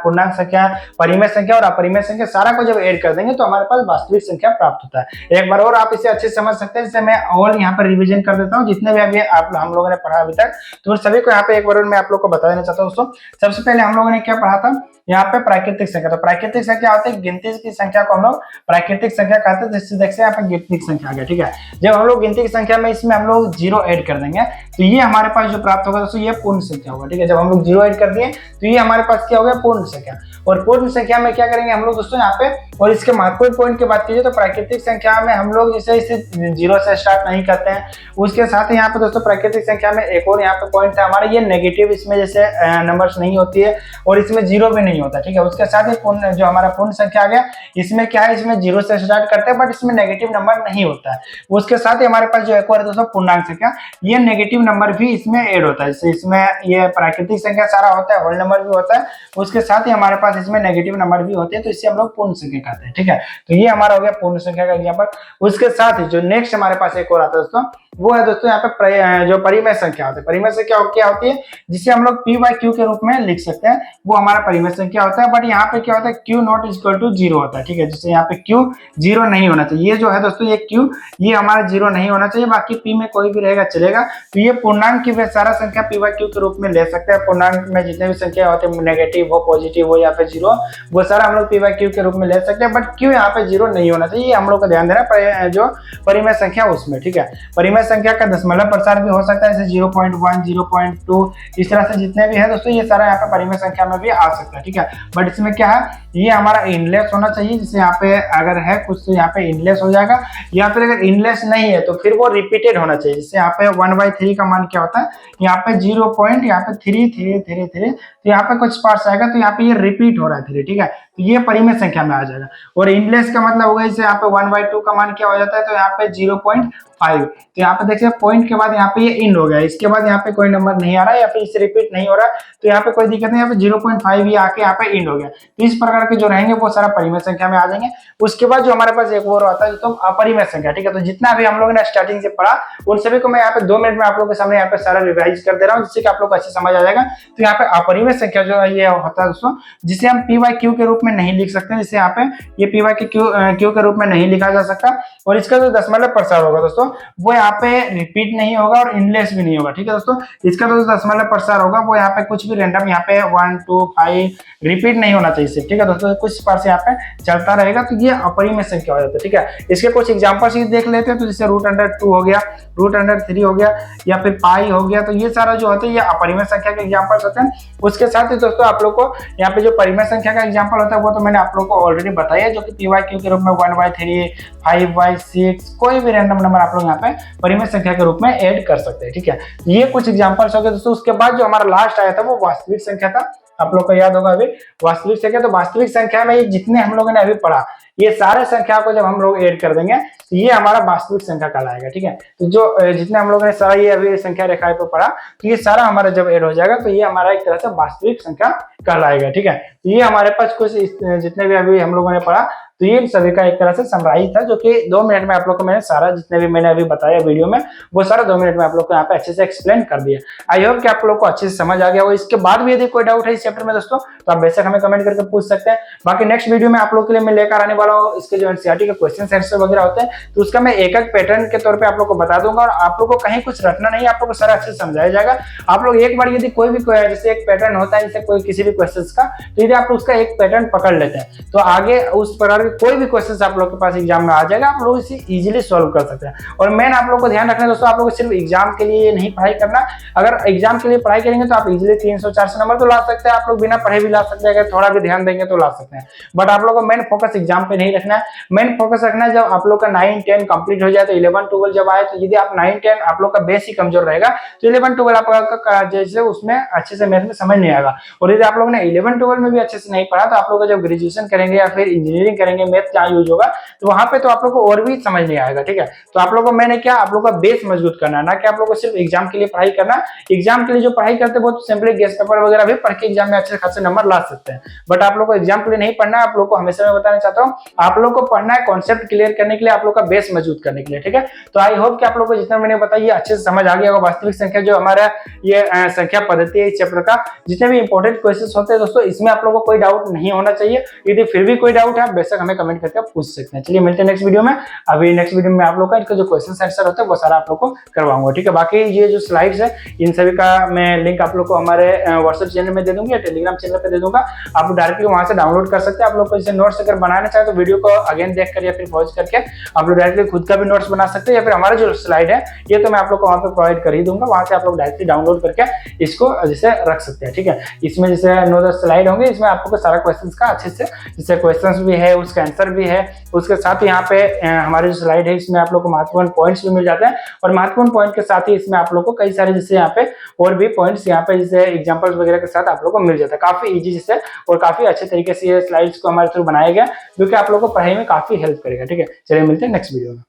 पूर्णांक संख्या, परिमेय संख्या और अपरिमेय संख्या सारा को जब ऐड कर देंगे तो हमारे पास वास्तविक संख्या प्राप्त होता है। एक बार और आप इसे अच्छे से समझ सकते हैं, जैसे मैं और यहाँ पर रिविजन कर देता हूँ जितने भी अभी हम लोगों ने पढ़ा अभी तक, तो सभी को यहाँ पे एक बार मैं आप लोग को बता देना चाहता हूँ दोस्तों। सबसे पहले हम लोगों ने क्या पढ़ा था, यहाँ पे प्राकृतिक संख्या। तो प्राकृतिक संख्या होती है गिनती की संख्या को हम लोग प्राकृतिक संख्या कहते हैं। जैसे देखते हैं यहाँ पे गिनती की संख्या आ गया, ठीक है। जब हम लोग गिनती की संख्या में इसमें हम लोग 0 ऐड कर देंगे तो ये हमारे पास जो प्राप्त होगा दोस्तों, ये पूर्ण संख्या होगा, ठीक है। जब हम लोग 0 ऐड कर दिए तो ये हमारे पास क्या हो गया, पूर्ण संख्या। और पूर्ण संख्या में क्या करेंगे हम लोग दोस्तों यहाँ पे, और इसके महत्वपूर्ण पॉइंट की बात कीजिए तो प्राकृतिक संख्या में हम लोग जैसे इसे 0 से स्टार्ट नहीं करते हैं। उसके साथ ही यहाँ पे दोस्तों प्राकृतिक संख्या में एक और यहाँ पे पॉइंट है हमारा, ये नेगेटिव, इसमें जैसे नंबर्स नहीं होती है और इसमें 0 भी नहीं होता, ठीक है। उसके साथ ही पूर्ण जो हमारा पूर्ण संख्या आ गया, इसमें क्या है, इसमें 0 से स्टार्ट करते हैं बट इसमें नेगेटिव नंबर नहीं होता है। उसके साथ ही हमारे पास जो एक और है दोस्तों पूर्णांक संख्या, ये नेगेटिव नंबर भी इसमें ऐड होता है। इसमें ये प्राकृतिक संख्या सारा होता है, होल नंबर भी होता है, उसके साथ ही हमारे पास इसमें नेगेटिव नंबर भी होते हैं, तो इससे हम लोग पूर्ण संख्या कहते हैं, ठीक है। तो ये हमारा हो गया पूर्ण संख्या का एग्जांपल। उसके साथ ही जो नेक्स्ट हमारे पास एक और आता है दोस्तों, वो है दोस्तों यहाँ पे जो परिमेय संख्या होती है। परिमेय संख्या क्या होती है, जिसे हम लोग p/q के रूप में लिख सकते हैं, वो हमारा परिमेय संख्या होता है। बट यहाँ पे क्या होता है, q नॉट इक्वल टू 0 होता है, ठीक है। जैसे यहाँ पे q 0 नहीं होना चाहिए, ये जो है दोस्तों ये q, ये हमारा 0 नहीं होना चाहिए, बाकी p में कोई भी रहेगा चलेगा। तो ये पूर्णांक की सारा संख्या p/q के रूप में ले सकते हैं। पूर्णांक में जितने भी संख्या होते हैं, नेगेटिव हो, पॉजिटिव हो या पे जीरो, वो सारा हम लोग पी बाई क्यू के रूप में ले सकते हैं। बट क्यों यहाँ पे जीरो नहीं होना चाहिए, हम लोग को ध्यान देना है जो परिमेय संख्या उसमें, ठीक है। परिमेय संख्या का दशमलव प्रसार भी हो सकता है, जैसे 0.1, 0.2, इस तरह से जितने भी है दोस्तों ये सारा यहाँ पे परिमेय संख्या में भी आ सकता है, ठीक है। बट इसमें क्या है, ये हमारा इनलेस होना चाहिए, जैसे यहाँ पे अगर है कुछ तो यहाँ पे इनलेस हो जाएगा, या फिर अगर इनलेस नहीं है तो फिर वो रिपीटेड होना चाहिए। जैसे यहाँ पे 1/3 का मान क्या होता है, यहाँ पे 0 पॉइंट यहाँ पे 3 तो यहाँ पे कुछ पार्ट्स आएगा तो यहाँ पे ये रिपीट हो रहा है 3, ठीक है। तो ये परिमेय संख्या में आ जाएगा। और इनलेस का मतलब होगा, जैसे यहाँ पे 1/2 का मान क्या हो जाता है, तो यहाँ पे 0.5, तो यहाँ पे देखिए पॉइंट के बाद यहाँ पे ये इंड हो गया, इसके बाद यहाँ पे कोई नंबर नहीं आ रहा है या फिर इससे रिपीट नहीं हो रहा है, तो यहाँ पे कोई दिक्कत नहीं, यहाँ पे 0.5 ही आके यहाँ पे इंड हो गया। तो इस प्रकार के जो रहेंगे वो सारा परिमेय संख्या में आ जाएंगे। उसके बाद जो हमारे पास एक और आता है तो अपरिमेय संख्या, ठीक है। तो जितना भी हम लोगों ने स्टार्टिंग से पढ़ा उन सभी को मैं यहाँ पे 2 मिनट में आप लोगों के सामने यहाँ पे सारा रिवाइज कर दे रहा हूँ, जिससे कि आप लोग को अच्छे समझ आ जाएगा। तो यहाँ पे अपरिमेय संख्या जो है ये होता है दोस्तों, जिसे हम पी बाई क्यू के रूप में नहीं लिख सकते, जिसे यहाँ पे ये पी बाई क्यू के रूप में नहीं लिखा जा सकता। और इसका जो दशमलव प्रसार होगा दोस्तों वो यहाँ पे रिपीट नहीं होगा और इनलेस भी नहीं होगा, ठीक है दोस्तों। इसका जो दशमलव प्रसार होगा वो यहाँ पे कुछ भी रैंडम यहाँ पे 1, 2, 5 रिपीट नहीं होना चाहिए, ठीक है दोस्तों। कुछ पार से यहाँ पे चलता रहेगा, तो ये अपरिमेय संख्या हो जाता है, ठीक है। इसके कुछ एग्जांपल्स देख लेते हैं, तो जैसे √2 हो गया, √3 हो गया, या फिर पाई हो गया, तो ये सारा जो होता है ये अपरिमेय संख्या के एग्जांपल्स होते हैं। उसके साथ ही दोस्तों आप लोग को यहाँ पे जो परिमेय संख्या का एग्जांपल होता है वो तो मैंने आप लोग को ऑलरेडी बताया, जो कि पी बाई क्यू के रूप में 1/3, 5/6 कोई भी रैंडम नंबर आप लोग यहाँ पे परिमेय संख्या के रूप में ऐड कर सकते हैं, ठीक है। ये कुछ एग्जांपल्स हो गए दोस्तों। उसके बाद जो हमारा लास्ट आया था वो वास्तविक संख्या था, आप लोग को याद होगा अभी वास्तविक संख्या। तो वास्तविक संख्या में ये जितने हम लोगों ने अभी पढ़ा ये सारे संख्या को जब हम लोग ऐड कर देंगे तो ये हमारा वास्तविक संख्या कहलाएगा, ठीक है। तो जो जितने हम लोगों ने सारा ये अभी संख्या रेखाएं पे पढ़ा तो ये सारा हमारा जब ऐड हो जाएगा तो ये हमारा एक तरह से वास्तविक संख्या कहलाएगा, ठीक है। तो ये हमारे पास कुछ जितने भी अभी हम लोगों ने पढ़ा तो ये सभी का एक तरह से समराइज था, जो कि 2 मिनट में आप लोग को मैंने सारा जितने भी मैंने अभी बताया वीडियो में वो सारा 2 मिनट में आप लोग को यहाँ पे अच्छे से एक्सप्लेन कर दिया। आई होप कि आप लोग को अच्छे से समझ आ गया हो। इसके बाद भी यदि कोई डाउट है इस चैप्टर में दोस्तों तो आप बेशक हमें कमेंट करके पूछ सकते हैं। बाकी नेक्स्ट वीडियो में आप लोग के लिए मैं लेकर आने वाला हूँ इसके जो एनसीईआरटी के क्वेश्चन आंसर वगैरह होते हैं, तो उसका मैं एक एक पैटर्न के तौर पर आप लोग को बता दूंगा और आप लोग को कहीं कुछ रखना नहीं, आप लोग को सारा अच्छे से समझाया जाएगा। आप लोग एक बार यदि कोई भी जैसे एक पैटर्न होता है जैसे कोई किसी भी क्वेश्चन का, तो यदि आप लोग उसका एक पैटर्न पकड़ लेते हैं तो आगे उस प्रकार के कोई भी क्वेश्चन आप लोग के पास एग्जाम में आ जाएगा, आप लोग इसे इजीली सॉल्व कर सकते हैं। और मेन आप लोग को ध्यान रखना है दोस्तों, आप लोग सिर्फ एग्जाम के लिए नहीं पढ़ाई करना। अगर एग्जाम के लिए पढ़ाई करेंगे तो आप इजीली 300-400 नंबर तो ला सकते हैं, आप लोग बिना पढ़े भी ला सकते हैं, अगर थोड़ा भी ध्यान देंगे तो ला सकते हैं। बट आप लोग को मेन फोकस एग्जाम पे नहीं रखना है, मेन फोकस रखना है जब आप लोग का 9-10 कंप्लीट हो जाए तो 11-12 जब आए तो यदि आप 9-10 आप लोग का बेस ही कमजोर रहेगा तो 11-12 आपका जैसे उसमें अच्छे से मैथ में समझ नहीं आएगा। और यदि आप लोग ने 11-12 में भी अच्छे से नहीं पढ़ा तो आप लोग जब ग्रेजुएशन करेंगे या फिर इंजीनियरिंग करेंगे मैथ क्या यूज होगा तो वहां पे तो आप लोग को और भी समझ नहीं आएगा, ठीक है। तो आप लोग को मैंने क्या आप लोग का बेस मजबूत करना है, ना कि आप लोग को सिर्फ एग्जाम के लिए पढ़ाई करना। एग्जाम के लिए जो पढ़ाई करते हैं वो तो सिंपली गेस्ट पेपर वगैरह भी पढ़ के एग्जाम में अच्छे खासे नंबर ला सकते हैं। बट आप लोग को एग्जाम के लिए नहीं पढ़ना है, आप लोग को हमेशा मैं बताना चाहता हूँ आप लोग को पढ़ना है कॉन्सेप्ट क्लियर करने के लिए, आप लोग का बेस मजबूत करने के लिए, ठीक है। तो आई होप कि आप लोग को जितना मैंने बताया अच्छे से समझ आ गया होगा। वास्तविक संख्या जो हमारा ये संख्या पद्धति है इस चैप्टर का, जितने भी इंपॉर्टेंट क्वेश्चन होते हैं दोस्तों इसमें आप लोग को कोई डाउट नहीं होना चाहिए। यदि फिर भी कोई डाउट है बेशक हमें कमेंट करके पूछ सकते हैं। चलिए मिलते हैं नेक्स्ट वीडियो में। अभी नेक्स्ट वीडियो में आप लोग का इनका जो क्वेश्चन आंसर होता है वो सारा आप लोग को करवाऊंगा, ठीक है। बाकी ये जो स्लाइड्स है इन सभी का मैं लिंक आप लोग को हमारे व्हाट्सएप चैनल में दे दूंगा या टेलीग्राम चैनल पे दे दूंगा, आप लोग डायरेक्टली वहां से डाउनलोड कर सकते हैं। आप लोग को जैसे नोट्स अगर बनाना चाहे तो वीडियो को अगेन देख कर या फिर पॉज करके आप लोग डायरेक्टली खुद का भी नोट्स बना सकते हैं, या फिर हमारा जो स्लाइड है ये तो मैं आप लोग को वहां पे प्रोवाइड कर ही दूंगा, वहां से आप लोग डायरेक्टली डाउनलोड करके इसको जैसे रख सकते हैं, ठीक है। इसमें जैसे 9-10 स्लाइड होंगे, इसमें आप लोग को सारा क्वेश्चन का अच्छे से जैसे क्वेश्चन भी है उसका आंसर भी है, उसके साथ यहाँ पे हमारे जो स्लाइड है इसमें आप लोग को महत्वपूर्ण पॉइंट्स भी मिल जाते हैं। और महत्वपूर्ण पॉइंट के साथ ही इसमें आप लोग को कई सारे जैसे यहाँ पे और भी पॉइंट्स यहाँ पे जैसे एग्जांपल्स वगैरह के साथ आप लोग को मिल जाता है, काफी इजी जैसे और काफी अच्छे तरीके से ये स्लाइड्स को हमारे थ्रू बनाया गया जो कि आप लोग को पढ़ाई में काफी हेल्प करेगा, ठीक है। चलिए मिलते हैं नेक्स्ट वीडियो में।